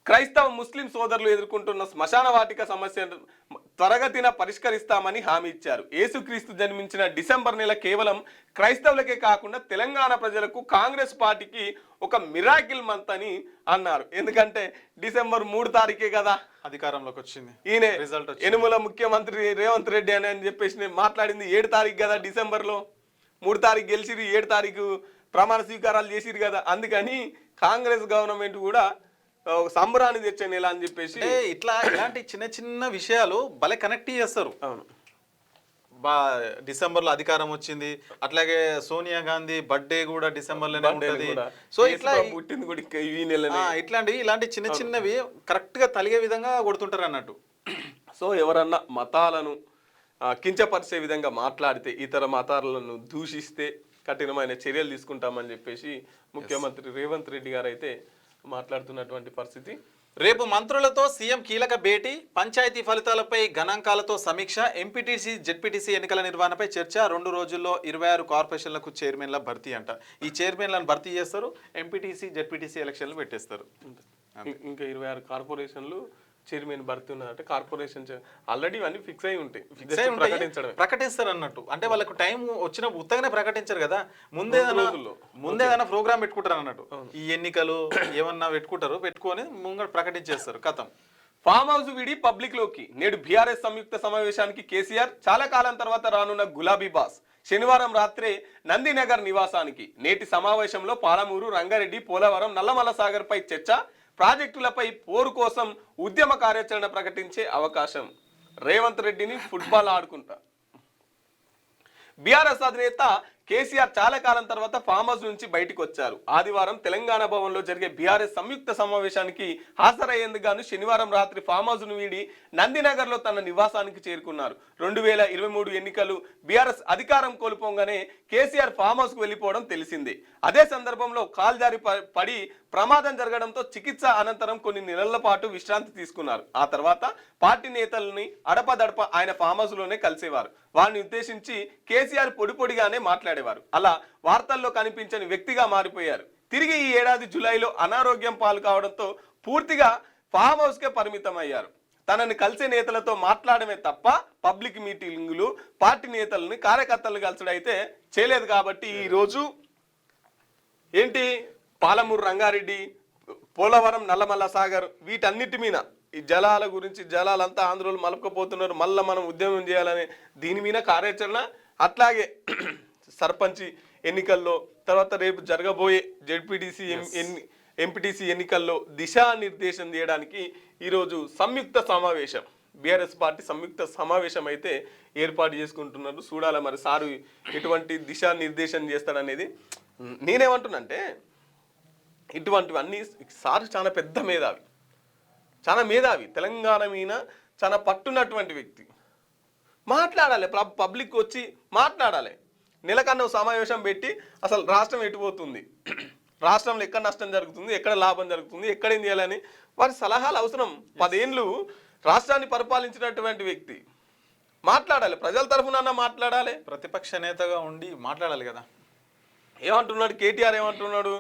[SPEAKER 1] క్రైస్తవ ముస్లిం సోదరులు ఎదుర్కొంటున్న శ్మశాన వాటిక సమస్యను త్వరగతిన పరిష్కరిస్తామని హామీ ఇచ్చారు. యేసుక్రీస్తు జన్మించిన డిసెంబర్ నెల కేవలం క్రైస్తవులకే కాకుండా తెలంగాణ ప్రజలకు, కాంగ్రెస్ పార్టీకి ఒక మిరాకిల్ మంత్ అని అన్నారు. ఎందుకంటే డిసెంబర్ 3 తారీఖే కదా
[SPEAKER 2] అధికారంలోకి వచ్చింది.
[SPEAKER 1] ఈయన యనుమల ముఖ్యమంత్రి రేవంత్ రెడ్డి అని చెప్పేసి మాట్లాడింది 7 తారీఖు కదా. డిసెంబర్లో 3 తారీఖు గెలిచిరు, 7 తారీఖు ప్రమాణ స్వీకారాలు చేసిరు కదా. అందుకని కాంగ్రెస్ గవర్నమెంట్ కూడా సంబరాన్ని తెచ్చే నెల అని చెప్పేసి
[SPEAKER 2] ఇలాంటి చిన్న చిన్న విషయాలు భలే కనెక్ట్ చేస్తారు.
[SPEAKER 1] అవును,
[SPEAKER 2] డిసెంబర్ లో అధికారం వచ్చింది, అట్లాగే సోనియా గాంధీ బర్త్డే కూడా డిసెంబర్ లోనే ఉంటది. సో ఇట్లా
[SPEAKER 1] పుట్టింది కూడా ఈ నెలనే.
[SPEAKER 2] ఇలాంటి చిన్న చిన్నవి కరెక్ట్ గా తలిగే విధంగా కొడుతుంటారు అన్నట్టు.
[SPEAKER 1] సో ఎవరన్నా మతాలను కించపరిచే విధంగా మాట్లాడితే, ఇతర మతాలను దూషిస్తే కఠినమైన చర్యలు తీసుకుంటామని చెప్పేసి ముఖ్యమంత్రి రేవంత్ రెడ్డి గారు అయితే మాట్లాడుతున్నటువంటి పరిస్థితి.
[SPEAKER 2] రేపు మంత్రులతో సీఎం కీలక భేటీ, పంచాయతీ ఫలితాలపై గణాంకాలతో సమీక్ష, ఎంపీటీసీ జెడ్పీటీసీ ఎన్నికల నిర్వహణపై చర్చ. 2 రోజుల్లో 26 కార్పొరేషన్లకు చైర్మన్ల భర్తీ అంట. ఈ చైర్మన్లను భర్తీ చేస్తారు, ఎంపీటీసీ జెడ్పీటీసీ ఎలక్షన్లు పెట్టేస్తారు.
[SPEAKER 1] ఇంకా 26 కార్పొరేషన్లు చైర్మన్ భర్తీ ఉన్నదంటే కార్పొరేషన్ ఆల్రెడీ అన్ని ఫిక్స్ అయి ఉంటాయి,
[SPEAKER 2] ప్రకటిస్తారు అన్నట్టు. అంటే వాళ్ళకు టైం వచ్చిన ఉత్తగానే ప్రకటించారు కదా, ముందేదైనా ప్రోగ్రామ్ పెట్టుకుంటారు అన్నట్టు. ఈ ఎన్నికలు ఏమన్నా పెట్టుకొని ముంగ ప్రకటించేస్తారు. కథం
[SPEAKER 1] ఫామ్ హౌస్ విడి పబ్లిక్ లోకి. నేడు బీఆర్ఎస్ సంయుక్త సమావేశానికి కేసీఆర్. చాలా కాలం తర్వాత రానున్న గులాబీ బాస్ శనివారం రాత్రే నందినగర్ నివాసానికి. నేటి సమావేశంలో పాలమూరు, రంగారెడ్డి, పోలవరం, నల్లమల సాగర్ పై చర్చ, ప్రాజెక్టులపై పోరు కోసం ఉద్యమ కార్యాచరణ ప్రకటించే అవకాశం. రేవంత్ రెడ్డిని ఫుట్బాల్ ఆడుకుంటా. బీఆర్ఎస్ అధినేత కేసీఆర్ చాలా కాలం తర్వాత ఫామ్ హౌస్ నుంచి బయటకు వచ్చారు. ఆదివారం తెలంగాణ భవన్లో జరిగే బీఆర్ఎస్ సంయుక్త సమావేశానికి హాజరయ్యేందుకు గాను శనివారం రాత్రి ఫామ్ హౌస్ ను వీడి నందినగర్లో తన నివాసానికి చేరుకున్నారు. 2023 ఎన్నికలు బీఆర్ఎస్ అధికారం కోల్పోగానే కేసీఆర్ ఫామ్ హౌస్ కు వెళ్లిపోవడం తెలిసిందే. అదే సందర్భంలో కాల్ జారి పడి ప్రమాదం జరగడంతో చికిత్స అనంతరం కొన్ని నెలల పాటు విశ్రాంతి తీసుకున్నారు. ఆ తర్వాత పార్టీ నేతల్ని అడపదడప ఆయన ఫామ్ హౌస్ లోనే కలిసేవారు. వారిని ఉద్దేశించి కేసీఆర్ పొడిగానే మాట్లాడేవారు. అలా వార్తల్లో కనిపించని వ్యక్తిగా మారిపోయారు. తిరిగి ఈ ఏడాది జూలైలో అనారోగ్యం పాలు కావడంతో పూర్తిగా ఫామ్ హౌస్ కే పరిమితం అయ్యారు. తనని కలిసే నేతలతో మాట్లాడమే తప్ప పబ్లిక్ మీటింగులు, పార్టీ నేతలని, కార్యకర్తలను కలిసడం అయితే చేయలేదు. కాబట్టి ఈ రోజు ఏంటి పాలమూరు రంగారెడ్డి, పోలవరం, నల్లమల్ల సాగర్ వీటన్నిటి మీద ఈ జలాల గురించి జలాలంతా ఆంధ్రలో మలుపుకపోతున్నారు, మళ్ళీ మనం ఉద్యమం చేయాలనే దీని మీద కార్యాచరణ. అట్లాగే సర్పంచ్ ఎన్నికల్లో, తర్వాత రేపు జరగబోయే జెడ్పీటీసీ ఎంపీటీసీ ఎన్నికల్లో దిశానిర్దేశం చేయడానికి ఈరోజు సంయుక్త సమావేశం, బీఆర్ఎస్ పార్టీ సంయుక్త సమావేశం అయితే ఏర్పాటు చేసుకుంటున్నారు. చూడాలి మరి సారు ఎటువంటి దిశానిర్దేశం చేస్తాడనేది. నేనేమంటున్నంటే ఇటువంటివన్నీ సారు చాలా పెద్ద మేధావి, చాలా మేధావి, తెలంగాణ మీద చాలా పట్టున్నటువంటి వ్యక్తి. మాట్లాడాలి, పబ్లిక్ వచ్చి మాట్లాడాలి. నెలకన్నా సమావేశం పెట్టి అసలు రాష్ట్రం ఎటుపోతుంది, రాష్ట్రంలో ఎక్కడ నష్టం జరుగుతుంది, ఎక్కడ లాభం జరుగుతుంది, ఎక్కడేం చేయాలని వారి సలహాలు అవసరం. 10 ఏళ్ళు రాష్ట్రాన్ని పరిపాలించినటువంటి వ్యక్తి మాట్లాడాలి, ప్రజల తరఫున మాట్లాడాలి.
[SPEAKER 2] ప్రతిపక్ష నేతగా ఉండి మాట్లాడాలి కదా.
[SPEAKER 1] ఏమంటున్నాడు కేటీఆర్, ఏమంటున్నాడు,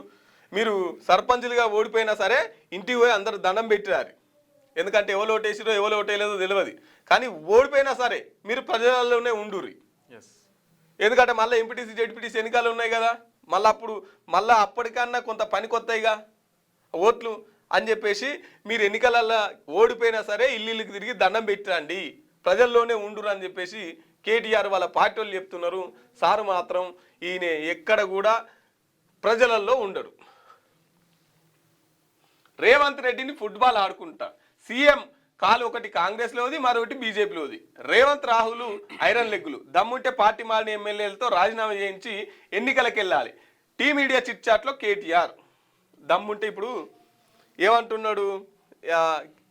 [SPEAKER 1] మీరు సర్పంచులుగా ఓడిపోయినా సరే ఇంటికి పోయి అందరు దండం పెట్టిరారు, ఎందుకంటే ఎవరు ఓటేసిరో ఎవరు ఓటేయలేదో తెలియదు, కానీ ఓడిపోయినా సరే మీరు ప్రజలలోనే ఉండుర్రి. ఎందుకంటే మళ్ళీ ఎంపీటీసీ జెడ్పీటీసీ ఎన్నికలు ఉన్నాయి కదా, మళ్ళీ అప్పటికన్నా కొంత పని కొత్తయిగా ఓట్లు అని చెప్పేసి మీరు ఎన్నికలలో ఓడిపోయినా సరే ఇల్లుకి తిరిగి దండం పెట్టిరండి, ప్రజల్లోనే ఉండురు అని చెప్పేసి కేటీఆర్ వాళ్ళ పార్టీ వాళ్ళు చెప్తున్నారు. సారు మాత్రం ఈయన ఎక్కడ కూడా ప్రజలలో ఉండరు. రేవంత్ రెడ్డిని ఫుట్బాల్ ఆడుకుంటా, సీఎం కాలు ఒకటి కాంగ్రెస్లోది, మరొకటి బీజేపీలోది. రేవంత్ రాహుల్ ఐరన్ లెగ్గులు, దమ్ముంటే పార్టీ మారిన ఎమ్మెల్యేలతో రాజీనామా చేయించి ఎన్నికలకు వెళ్ళాలి. టీమీడియా చిట్ చాట్లో కేటీఆర్ దమ్ముంటే. ఇప్పుడు ఏమంటున్నాడు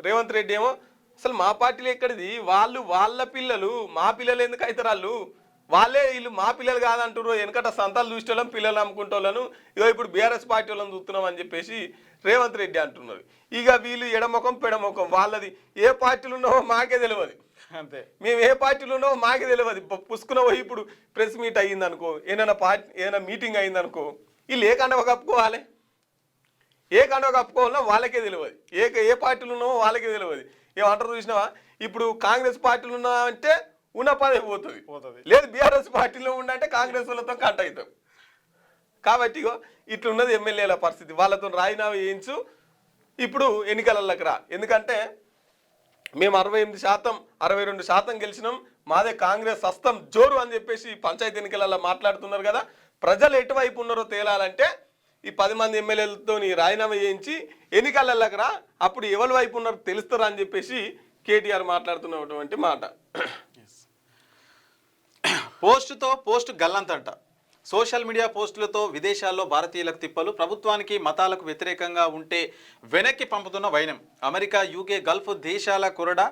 [SPEAKER 1] రేవంత్ రెడ్డి, ఏమో అసలు మా పార్టీలో ఎక్కడిది, వాళ్ళ పిల్లలు మా పిల్లలు ఎందుకు అవుతారు, వాళ్ళే వీళ్ళు మా పిల్లలు కాదంటారు, వెనకట సంతాలు చూసేటోళ్ళం పిల్లలు అమ్ముకుంటోళ్ళను, ఇగో ఇప్పుడు బీఆర్ఎస్ పార్టీ వాళ్ళని చూస్తున్నాం అని చెప్పేసి రేవంత్ రెడ్డి అంటున్నారు. ఇక వీళ్ళు ఎడముఖం పెడముఖం, వాళ్ళది ఏ పార్టీలు ఉన్నావో మాకే తెలియదు,
[SPEAKER 2] అంతే,
[SPEAKER 1] మేము ఏ పార్టీలు ఉన్నావో మాకే తెలియదు. పుసుకున్న పోయి ఇప్పుడు ప్రెస్ మీట్ అయ్యిందనుకో, ఏదైనా మీటింగ్ అయిందనుకో, వీళ్ళు ఏ కండవ కప్పుకోవాలి, ఏ కండవ కప్పుకోవాలో వాళ్ళకే తెలియదు, ఏ పార్టీలు ఉన్నావో వాళ్ళకే తెలియదు. ఏమంటారు చూసినావా, ఇప్పుడు కాంగ్రెస్ పార్టీలు ఉన్నావంటే ఉన్న పదవి పోతుంది, లేదు బీఆర్ఎస్ పార్టీలో ఉండంటే కాంగ్రెస్ వాళ్ళతో కంట అవుతాం. కాబట్టి ఇట్లున్నది ఎమ్మెల్యేల పరిస్థితి, వాళ్ళతో రాజీనామా చేయించు, ఇప్పుడు ఎన్నికలలోకి రా, ఎందుకంటే మేము 68%, 62% గెలిచినాం, మాదే కాంగ్రెస్ హస్తం జోరు అని చెప్పేసి పంచాయతీ ఎన్నికలలో మాట్లాడుతున్నారు కదా. ప్రజలు ఎటువైపు ఉన్నారో తేలాలంటే ఈ 10 మంది ఎమ్మెల్యేలతో రాజీనామా చేయించి ఎన్నికలలోకి రా, అప్పుడు ఎవరి వైపు ఉన్నారో తెలుస్తారా అని చెప్పేసి కేటీఆర్ మాట్లాడుతున్నటువంటి మాట.
[SPEAKER 2] పోస్టు గల్లంతంట. సోషల్ మీడియా పోస్టులతో విదేశాల్లో భారతీయులకు తిప్పలు, ప్రభుత్వానికి మతాలకు వ్యతిరేకంగా ఉంటే వెనక్కి పంపుతున్న వైనం. అమెరికా, యూకే, గల్ఫ్ దేశాల కొరడా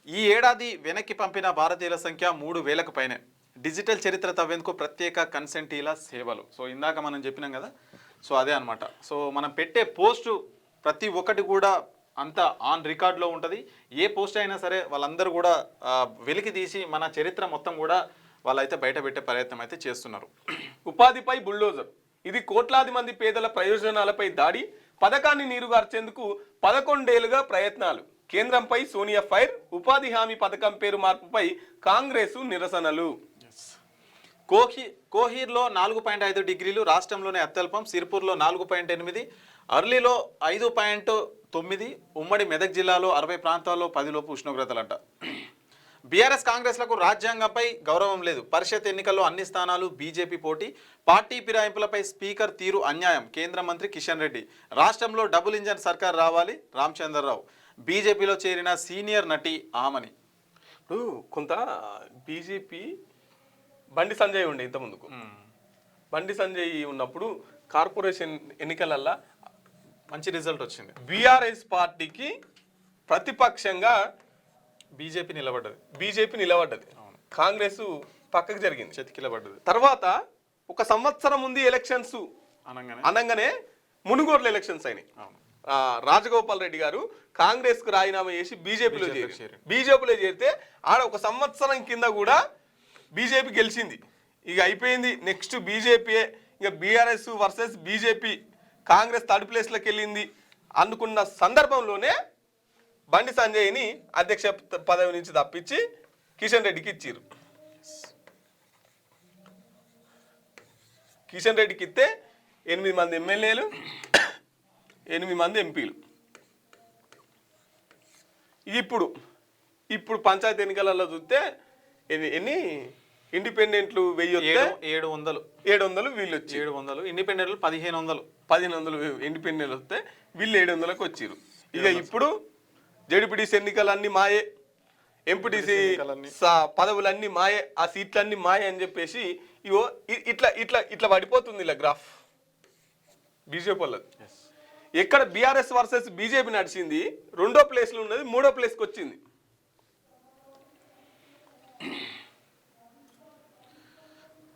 [SPEAKER 2] ఈ ఏడాది వెనక్కి పంపిన భారతీయుల సంఖ్య 3,000కు పైనే. డిజిటల్ చరిత్ర తవ్వేందుకు ప్రత్యేక కన్సెంటీల సేవలు. సో ఇందాక మనం చెప్పినాం కదా, సో అదే అనమాట. సో మనం పెట్టే పోస్టు ప్రతి ఒక్కటి కూడా అంతా ఆన్ రికార్డులో ఉంటుంది. ఏ పోస్ట్ అయినా సరే వాళ్ళందరూ కూడా వెలికి తీసి మన చరిత్ర మొత్తం కూడా వాళ్ళైతే బయట పెట్టే ప్రయత్నం అయితే చేస్తున్నారు.
[SPEAKER 1] ఉపాధిపై బుల్డోజర్, ఇది కోట్లాది మంది పేదల ప్రయోజనాలపై దాడి, పథకాన్ని నీరుగార్చేందుకు 11 ఏళ్లుగా ప్రయత్నాలు, కేంద్రంపై సోనియా ఫైర్, ఉపాధి హామీ పథకం పేరు మార్పుపై కాంగ్రెసు నిరసనలు.
[SPEAKER 2] కోహీర్లో 4.5 డిగ్రీలు, రాష్ట్రంలోనే అత్యల్పం. సిర్పూర్లో 4.8, అర్లీలో 5.9, ఉమ్మడి మెదక్ జిల్లాలో 60 ప్రాంతాల్లో 10 లోపు ఉష్ణోగ్రతలంట. బీఆర్ఎస్ కాంగ్రెస్లకు రాజ్యాంగంపై గౌరవం లేదు, పరిషత్ ఎన్నికల్లో అన్ని స్థానాలు బీజేపీ పోటీ, పార్టీ ఫిరాయింపులపై స్పీకర్ తీరు అన్యాయం, కేంద్ర మంత్రి కిషన్ రెడ్డి. రాష్ట్రంలో డబుల్ ఇంజన్ సర్కార్ రావాలి, రామచంద్రరావు. బీజేపీలో చేరిన సీనియర్ నటి ఆమని.
[SPEAKER 1] ఇప్పుడు కొంత బీజేపీ బండి సంజయ్ ఉండే ఇంతకుముందుకు, బండి సంజయ్ ఉన్నప్పుడు కార్పొరేషన్ ఎన్నికలల్లో
[SPEAKER 2] మంచి రిజల్ట్ వచ్చింది.
[SPEAKER 1] బీఆర్ఎస్ పార్టీకి ప్రతిపక్షంగా
[SPEAKER 2] బీజేపీ
[SPEAKER 1] నిలబడ్డది, కాంగ్రెస్ పక్కకు జరిగింది,
[SPEAKER 2] చెతికిలబడ్డది.
[SPEAKER 1] తర్వాత 1 సంవత్సరం ఉంది ఎలక్షన్స్ అనగానే మునుగోడ్ల ఎలక్షన్స్ అయినాయి. రాజగోపాల్ రెడ్డి గారు కాంగ్రెస్ కు రాజీనామా చేసి బీజేపీలో చేరితే ఆడ 1 సంవత్సరం కింద కూడా బీజేపీ గెలిచింది. ఇక అయిపోయింది, నెక్స్ట్ బీజేపీ, ఇక BRS versus BJP, Congress third ప్లేస్లోకి వెళ్ళింది అనుకున్న సందర్భంలోనే బండి సంజయ్ని అధ్యక్ష పదవి నుంచి తప్పించి కిషన్ రెడ్డికి ఇచ్చారు. కిషన్ రెడ్డికి ఇస్తే 8 మంది ఎమ్మెల్యేలు, 8 మంది ఎంపీలు. ఇప్పుడు పంచాయతీ ఎన్నికలలో చూస్తే ఎన్ని ఇండిపెండెంట్లు 1000 వస్తే 700 వీళ్ళు వచ్చి
[SPEAKER 2] 700 ఇండిపెండెంట్లు
[SPEAKER 1] 1500 ఇండిపెండెంట్లు వస్తే వీళ్ళు 700కి వచ్చిర్రు. ఇక ఇప్పుడు జడ్పీటీసీ ఎన్నికలన్నీ మాయే, ఎంపీటీసీ పదవులన్నీ మాయే, ఆ సీట్లన్నీ మాయే అని చెప్పేసి ఇగో ఇట్లా పడిపోతుంది ఇలా గ్రాఫ్ బీజేపీ వాళ్ళది. ఎక్కడ బీఆర్ఎస్ వర్సెస్ బీజేపీ నడిచింది 2వ ప్లేస్లో ఉన్నది 3వ ప్లేస్కి వచ్చింది.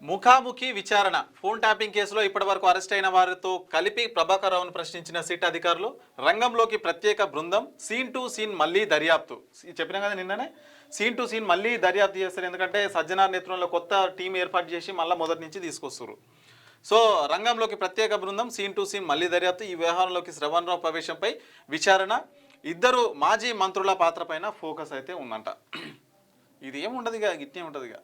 [SPEAKER 2] ముఖాముఖి విచారణ ఫోన్ ట్యాపింగ్ కేసులో ఇప్పటివరకు అరెస్ట్ అయిన వారితో కలిపి ప్రభాకర్ రావును ప్రశ్నించిన సిట్ అధికారులు, రంగంలోకి ప్రత్యేక బృందం, సీన్ టు సీన్ మళ్ళీ దర్యాప్తు. చెప్పినా కదా నిన్ననే, సీన్ టు సీన్ మళ్ళీ దర్యాప్తు చేస్తారు. ఎందుకంటే సజ్జనార్ నేతృత్వంలో కొత్త టీం ఏర్పాటు చేసి మళ్ళీ మొదటి నుంచి తీసుకొస్తారు. సో రంగంలోకి ప్రత్యేక బృందం, సీన్ టు సీన్ మళ్ళీ దర్యాప్తు. ఈ వ్యవహారంలోకి శ్రవణ్ రావు ప్రవేశంపై విచారణ, 2 మాజీ మంత్రుల పాత్ర పైన ఫోకస్ అయితే ఉందంట. ఇది ఏముండదు ఇక, గిట్టే ఉంటుంది ఇక.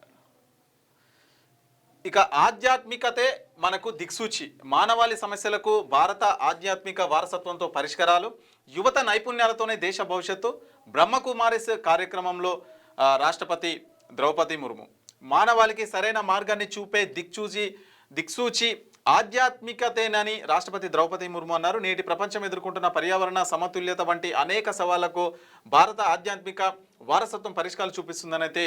[SPEAKER 2] ఇక ఆధ్యాత్మికతే మనకు దిక్సూచి, మానవాళి సమస్యలకు భారత ఆధ్యాత్మిక వారసత్వంతో పరిష్కారాలు, యువత నైపుణ్యాలతోనే దేశ భవిష్యత్తు. బ్రహ్మకుమారిస్ కార్యక్రమంలో రాష్ట్రపతి ద్రౌపది ముర్ము, మానవాళికి సరైన మార్గాన్ని చూపే దిక్సూచి ఆధ్యాత్మికతేనని రాష్ట్రపతి ద్రౌపది ముర్ము అన్నారు. నేటి ప్రపంచం ఎదుర్కొంటున్న పర్యావరణ సమతుల్యత వంటి అనేక సవాళ్లకు భారత ఆధ్యాత్మిక వారసత్వం పరిష్కారాలు చూపిస్తుందని అయితే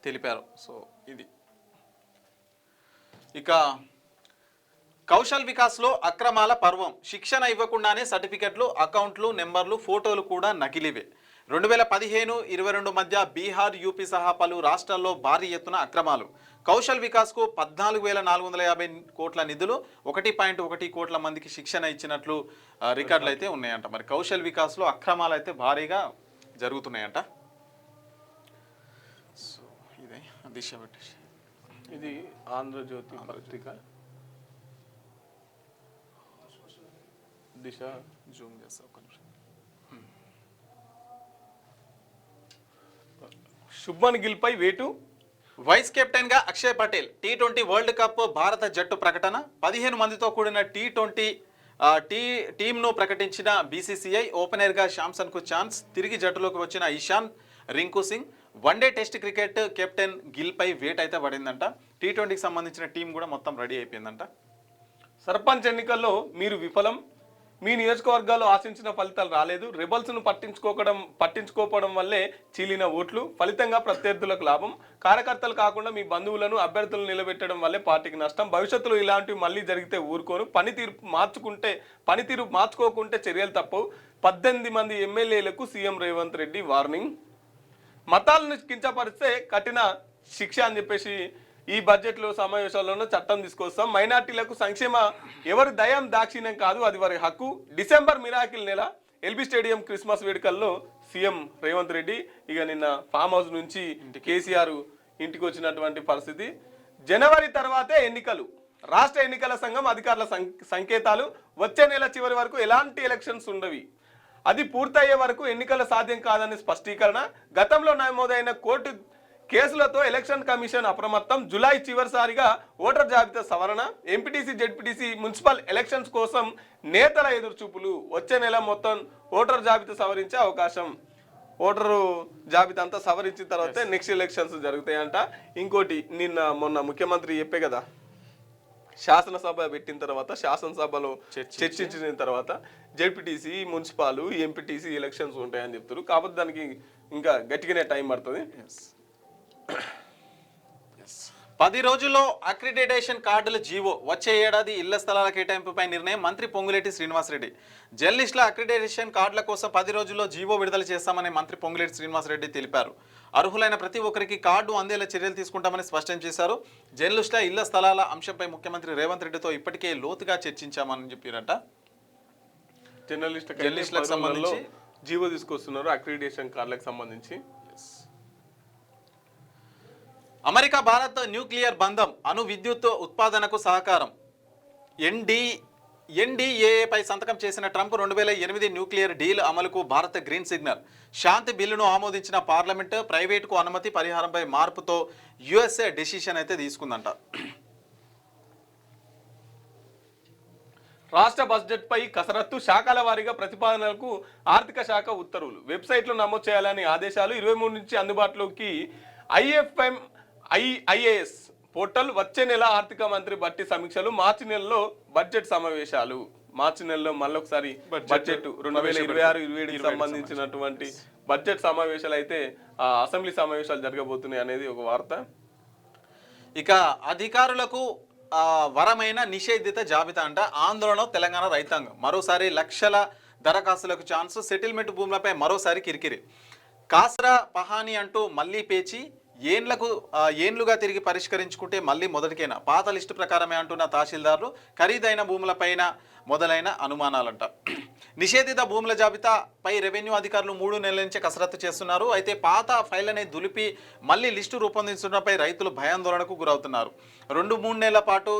[SPEAKER 2] తెలిపారు. సో ఇది. ఇక కౌశల్ వికాస్లో అక్రమాల పర్వం, శిక్షణ ఇవ్వకుండానే సర్టిఫికెట్లు, అకౌంట్లు, నెంబర్లు, ఫోటోలు కూడా నకిలీవే. 2015-22 మధ్య బీహార్, యూపీ సహా పలు రాష్ట్రాల్లో భారీ ఎత్తున అక్రమాలు. కౌశల్ వికాస్కు 14,450 కోట్ల నిధులు, 1.1 కోట్ల మందికి శిక్షణ ఇచ్చినట్లు రికార్డులు అయితే ఉన్నాయంట. మరి కౌశల్ వికాస్లో అక్రమాలు అయితే భారీగా జరుగుతున్నాయంట. సో ఇదే దిశ పెట్టేసి,
[SPEAKER 1] ఇది ఆంధ్రజ్యోతి పత్రిక దిశ.
[SPEAKER 2] జూమ్ చేస్తా ఒక నిమిషం.
[SPEAKER 1] శుభ్మన్ గిల్ పై వేటు,
[SPEAKER 2] వైస్ కెప్టెన్ గా Akshay Patel. T20 world cup భారత జట్టు ప్రకటన, 15 మందితో కూడిన T20 టీంను ప్రకటించిన బీసీసీఐ. ఓపెనర్ గా శాంసన్ కు ఛాన్స్, తిరిగి జట్టులోకి వచ్చిన Ishan, Rinku Singh. One day test cricket captain Gill పై వేట్ అయితే పడిందంట. T20కి సంబంధించిన టీం కూడా మొత్తం రెడీ అయిపోయిందంట.
[SPEAKER 1] సర్పంచ్ ఎన్నికల్లో మీరు విఫలం, మీ నియోజకవర్గాల్లో ఆశించిన ఫలితాలు రాలేదు, రెబల్స్ను పట్టించుకోకపోవడం వల్లే చీలిన ఓట్లు, ఫలితంగా ప్రత్యర్థులకు లాభం, కార్యకర్తలు కాకుండా మీ బంధువులను అభ్యర్థులను నిలబెట్టడం వల్లే పార్టీకి నష్టం, భవిష్యత్తులో ఇలాంటివి మళ్ళీ జరిగితే ఊరుకోను, పనితీరు మార్చుకోకుంటే చర్యలు తప్పవు, 18 మంది ఎమ్మెల్యేలకు సీఎం రేవంత్ రెడ్డి వార్నింగ్. మతాలను కించపరిస్తే కఠిన శిక్ష అని చెప్పేసి ఈ బడ్జెట్లో సమావేశాల్లోనూ చట్టం తీసుకొస్తాం, మైనార్టీలకు సంక్షేమ ఎవరి దయం దాక్షిణ్యం కాదు, అది వారి హక్కు. డిసెంబర్ మిరాకిల్ నెల ఎల్బీ స్టేడియం క్రిస్మస్ వేడుకల్లో సీఎం రేవంత్ రెడ్డి ఇక నిన్న ఫామ్ హౌస్ నుంచి కేసీఆర్ ఇంటికి వచ్చినటువంటి పరిస్థితి. జనవరి తర్వాతే ఎన్నికలు, రాష్ట్ర ఎన్నికల సంఘం అధికారుల సంకేతాలు, వచ్చే నెల చివరి వరకు ఎలాంటి ఎలక్షన్స్ ఉండవి, అది పూర్తయ్యే వరకు ఎన్నికల సాధ్యం కాదని స్పష్టీకరణ. గతంలో నమోదైన కోర్టు కేసులతో ఎలక్షన్ కమిషన్ అప్రమత్తం, జూలై చివరిసారిగా ఓటర్ జాబితా సవరణ, ఎంపీటీసీ జెడ్పీటీసీ మున్సిపల్ ఎలక్షన్స్ కోసం నేతల ఎదురుచూపులు, వచ్చే నెల మొత్తం ఓటర్ జాబితా సవరించే అవకాశం. ఓటరు జాబితా అంతా సవరించిన తర్వాతే నెక్స్ట్ ఎలక్షన్స్ జరుగుతాయంట. ఇంకోటి మొన్న ముఖ్యమంత్రి చెప్పే కదా, శాసనసభ పెట్టిన తర్వాత శాసనసభలో చర్చించిన తర్వాత జెడ్పీటీసీ మున్సిపాలు ఎంపీటీసీ ఎలక్షన్స్ ఉంటాయని చెప్తారు. కాకపోతే దానికి ఇంకా గట్టిగానే టైం పడుతుంది.
[SPEAKER 2] 10 రోజుల్లో అక్రిడిటేషన్ కార్డుల జీవో, వచ్చే ఏడాది ఇళ్ల స్థలాల కేటాయింపుపై నిర్ణయం. మంత్రి పొంగులేటి శ్రీనివాసరెడ్డి. జర్నలిస్టుల అక్రిడిటేషన్ కార్డుల కోసం 10 రోజుల్లో జీవో విడుదల చేస్తామని మంత్రి పొంగులేటి శ్రీనివాసరెడ్డి తెలిపారు. అర్హులైన ప్రతి ఒక్కరికి కార్డు అందేలా చర్యలు తీసుకుంటామని స్పష్టం చేశారు. జర్నలిస్టుల ఇళ్ల స్థలాల అంశంపై ముఖ్యమంత్రి రేవంత్ రెడ్డితో ఇప్పటికే లోతుగా చర్చించామని చెప్పారట.
[SPEAKER 1] జర్నలిస్టులకు సంబంధించి జీవో తీసుకొస్తున్నారు అక్రిడిటేషన్ కార్డులకు సంబంధించి.
[SPEAKER 2] అమెరికా భారత్ న్యూక్లియర్ బంధం, అణు విద్యుత్ ఉత్పాదనకు సహకారం. ఎన్డీఏపై సంతకం చేసిన ట్రంప్ 2008 న్యూక్లియర్ డీల్ అమలుకు భారత్ గ్రీన్ సిగ్నల్. శాంతి బిల్లును ఆమోదించిన పార్లమెంట్. ప్రైవేటుకు అనుమతి, పరిహారంపై మార్పుతో యుఎస్ఏ డెసిషన్ అయితే తీసుకుందంట.
[SPEAKER 1] రాష్ట్ర బడ్జెట్పై కసరత్తు, శాఖల వారీగా ప్రతిపాదనలకు ఆర్థిక శాఖ ఉత్తర్వులు. వెబ్సైట్లో నమోదు చేయాలని ఆదేశాలు. 23 నుంచి అందుబాటులోకి ఐఎఫ్ఎం ఐఏఎస్ పోర్టల్. వచ్చే నెల ఆర్థిక మంత్రి బట్టి సమీక్షలు. మార్చి నెలలో బడ్జెట్ సమావేశాలు. మార్చి నెలలో మళ్ళొకసారి బడ్జెట్ 2026-27 సంబంధించినటువంటి బడ్జెట్ సమావేశాలు అయితే అసెంబ్లీ సమావేశాలు జరగబోతున్నాయి అనేది ఒక వార్త.
[SPEAKER 2] ఇక అధికారులకు వరమైన నిషేధిత జాబితా అంట. ఆందోళన తెలంగాణ రైతాంగం. మరోసారి లక్షల దరఖాస్తులకు ఛాన్స్. సెటిల్మెంట్ భూములపై మరోసారి కిరికిరి. కాసరా పహాని అంటూ మళ్ళీ పేచి ఏండ్లుగా తిరిగి పరిష్కరించుకుంటే మళ్ళీ మొదటికైనా పాత లిస్టు ప్రకారమే అంటున్న తహసీల్దార్లు. ఖరీదైన భూములపైన మొదలైన అనుమానాలంట. నిషేధిత భూముల జాబితాపై రెవెన్యూ అధికారులు 3 నెలల నుంచి కసరత్తు చేస్తున్నారు. అయితే పాత ఫైళ్లనే దులిపి మళ్ళీ లిస్టు రూపొందించడంపై రైతులు భయాందోళనకు గురవుతున్నారు. 2-3 నెలల పాటు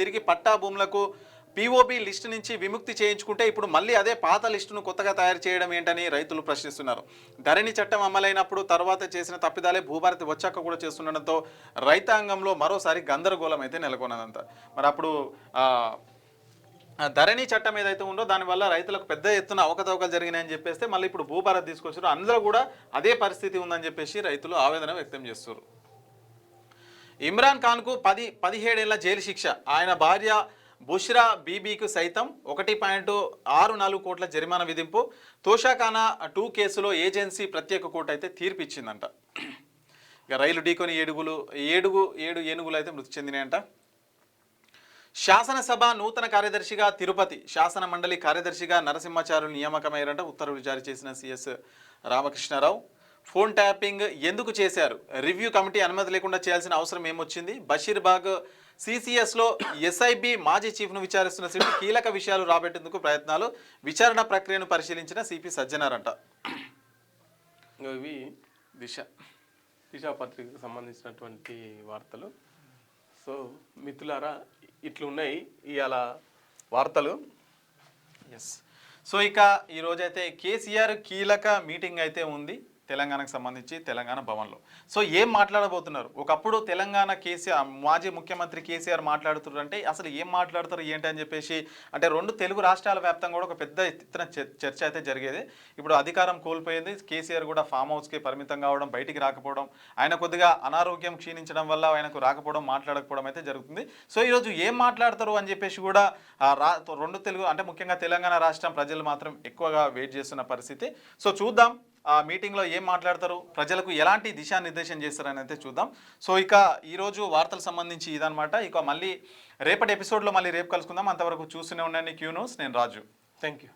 [SPEAKER 2] తిరిగి పట్టా భూములకు పిఓబి లిస్టు నుంచి విముక్తి చేయించుకుంటే ఇప్పుడు మళ్ళీ అదే పాత లిస్టును కొత్తగా తయారు చేయడం ఏంటని రైతులు ప్రశ్నిస్తున్నారు. ధరణి చట్టం అమలైనప్పుడు తర్వాత చేసిన తప్పిదాలే భూభారతి వచ్చాక కూడా చేస్తుండడంతో రైతాంగంలో మరోసారి గందరగోళం అయితే నెలకొన్నదంతా. మరి అప్పుడు ధరణి చట్టం ఏదైతే ఉందో దానివల్ల రైతులకు పెద్ద ఎత్తున అవకతవకలు జరిగినాయని చెప్పేస్తే మళ్ళీ ఇప్పుడు భూభారత్ తీసుకొచ్చారు. అందులో కూడా అదే పరిస్థితి ఉందని చెప్పేసి రైతులు ఆవేదన వ్యక్తం చేస్తారు. ఇమ్రాన్ ఖాన్కు 17 ఏళ్ల జైలు శిక్ష. ఆయన భార్య బుష్రా బీబీకు సైతం 1.64 కోట్ల జరిమానా విధింపు. తోషాఖానా 2 కేసులో ఏజెన్సీ ప్రత్యేక కోర్టు అయితే తీర్పు ఇచ్చిందంట. ఇక రైలు ఢీకొని 7 ఏనుగులు అయితే మృతి చెందినాయంట. శాసనసభ నూతన కార్యదర్శిగా తిరుపతి, శాసన మండలి కార్యదర్శిగా నరసింహాచార్యులు నియామకమయ్యారంట. ఉత్తర్వులు జారీ చేసిన సిఎస్ రామకృష్ణారావు. ఫోన్ ట్యాపింగ్ ఎందుకు చేశారు? రివ్యూ కమిటీ అనుమతి లేకుండా చేయాల్సిన అవసరం ఏమొచ్చింది? బషీర్బాగ్ సిసిఎస్లో ఎస్ఐబి మాజీ చీఫ్ను విచారిస్తున్న సిట్ కీలక విషయాలు రాబట్టేందుకు ప్రయత్నాలు. విచారణ ప్రక్రియను పరిశీలించిన సిపి సజ్జనారంట.
[SPEAKER 1] ఇవి దిశ పత్రికకు సంబంధించినటువంటి వార్తలు. సో మిత్రులారా, ఇట్లున్నాయి ఇవాళ వార్తలు.
[SPEAKER 2] ఎస్. సో ఇక ఈరోజైతే కేసీఆర్ కీలక మీటింగ్ అయితే ఉంది తెలంగాణకు సంబంధించి తెలంగాణ భవన్లో. సో ఏం మాట్లాడబోతున్నారు? ఒకప్పుడు తెలంగాణ మాజీ ముఖ్యమంత్రి కేసీఆర్ మాట్లాడుతున్నారంటే అసలు ఏం మాట్లాడతారు ఏంటి అని చెప్పేసి అంటే 2 తెలుగు రాష్ట్రాల వ్యాప్తంగా కూడా ఒక పెద్ద ఎత్తున చర్చ అయితే జరిగేది. ఇప్పుడు అధికారం కోల్పోయింది. కేసీఆర్ కూడా ఫామ్ హౌస్కి పరిమితం కావడం, బయటికి రాకపోవడం, ఆయన కొద్దిగా అనారోగ్యం క్షీణించడం వల్ల ఆయనకు రాకపోవడం, మాట్లాడకపోవడం అయితే జరుగుతుంది. సో ఈరోజు ఏం మాట్లాడతారు అని చెప్పేసి కూడా 2 తెలుగు అంటే ముఖ్యంగా తెలంగాణ రాష్ట్రం ప్రజలు మాత్రం ఎక్కువగా వెయిట్ చేస్తున్న పరిస్థితి. సో చూద్దాం ఆ మీటింగ్లో ఏం మాట్లాడతారు, ప్రజలకు ఎలాంటి దిశానిర్దేశం చేస్తారని అయితే చూద్దాం. సో ఇక ఈరోజు వార్తలకు సంబంధించి ఇదనమాట. ఇక మళ్ళీ రేపటి ఎపిసోడ్లో మళ్ళీ రేపు కలుసుకుందాం. అంతవరకు చూస్తూనే ఉండండి క్యూ న్యూస్. నేను రాజు.
[SPEAKER 1] Thank you.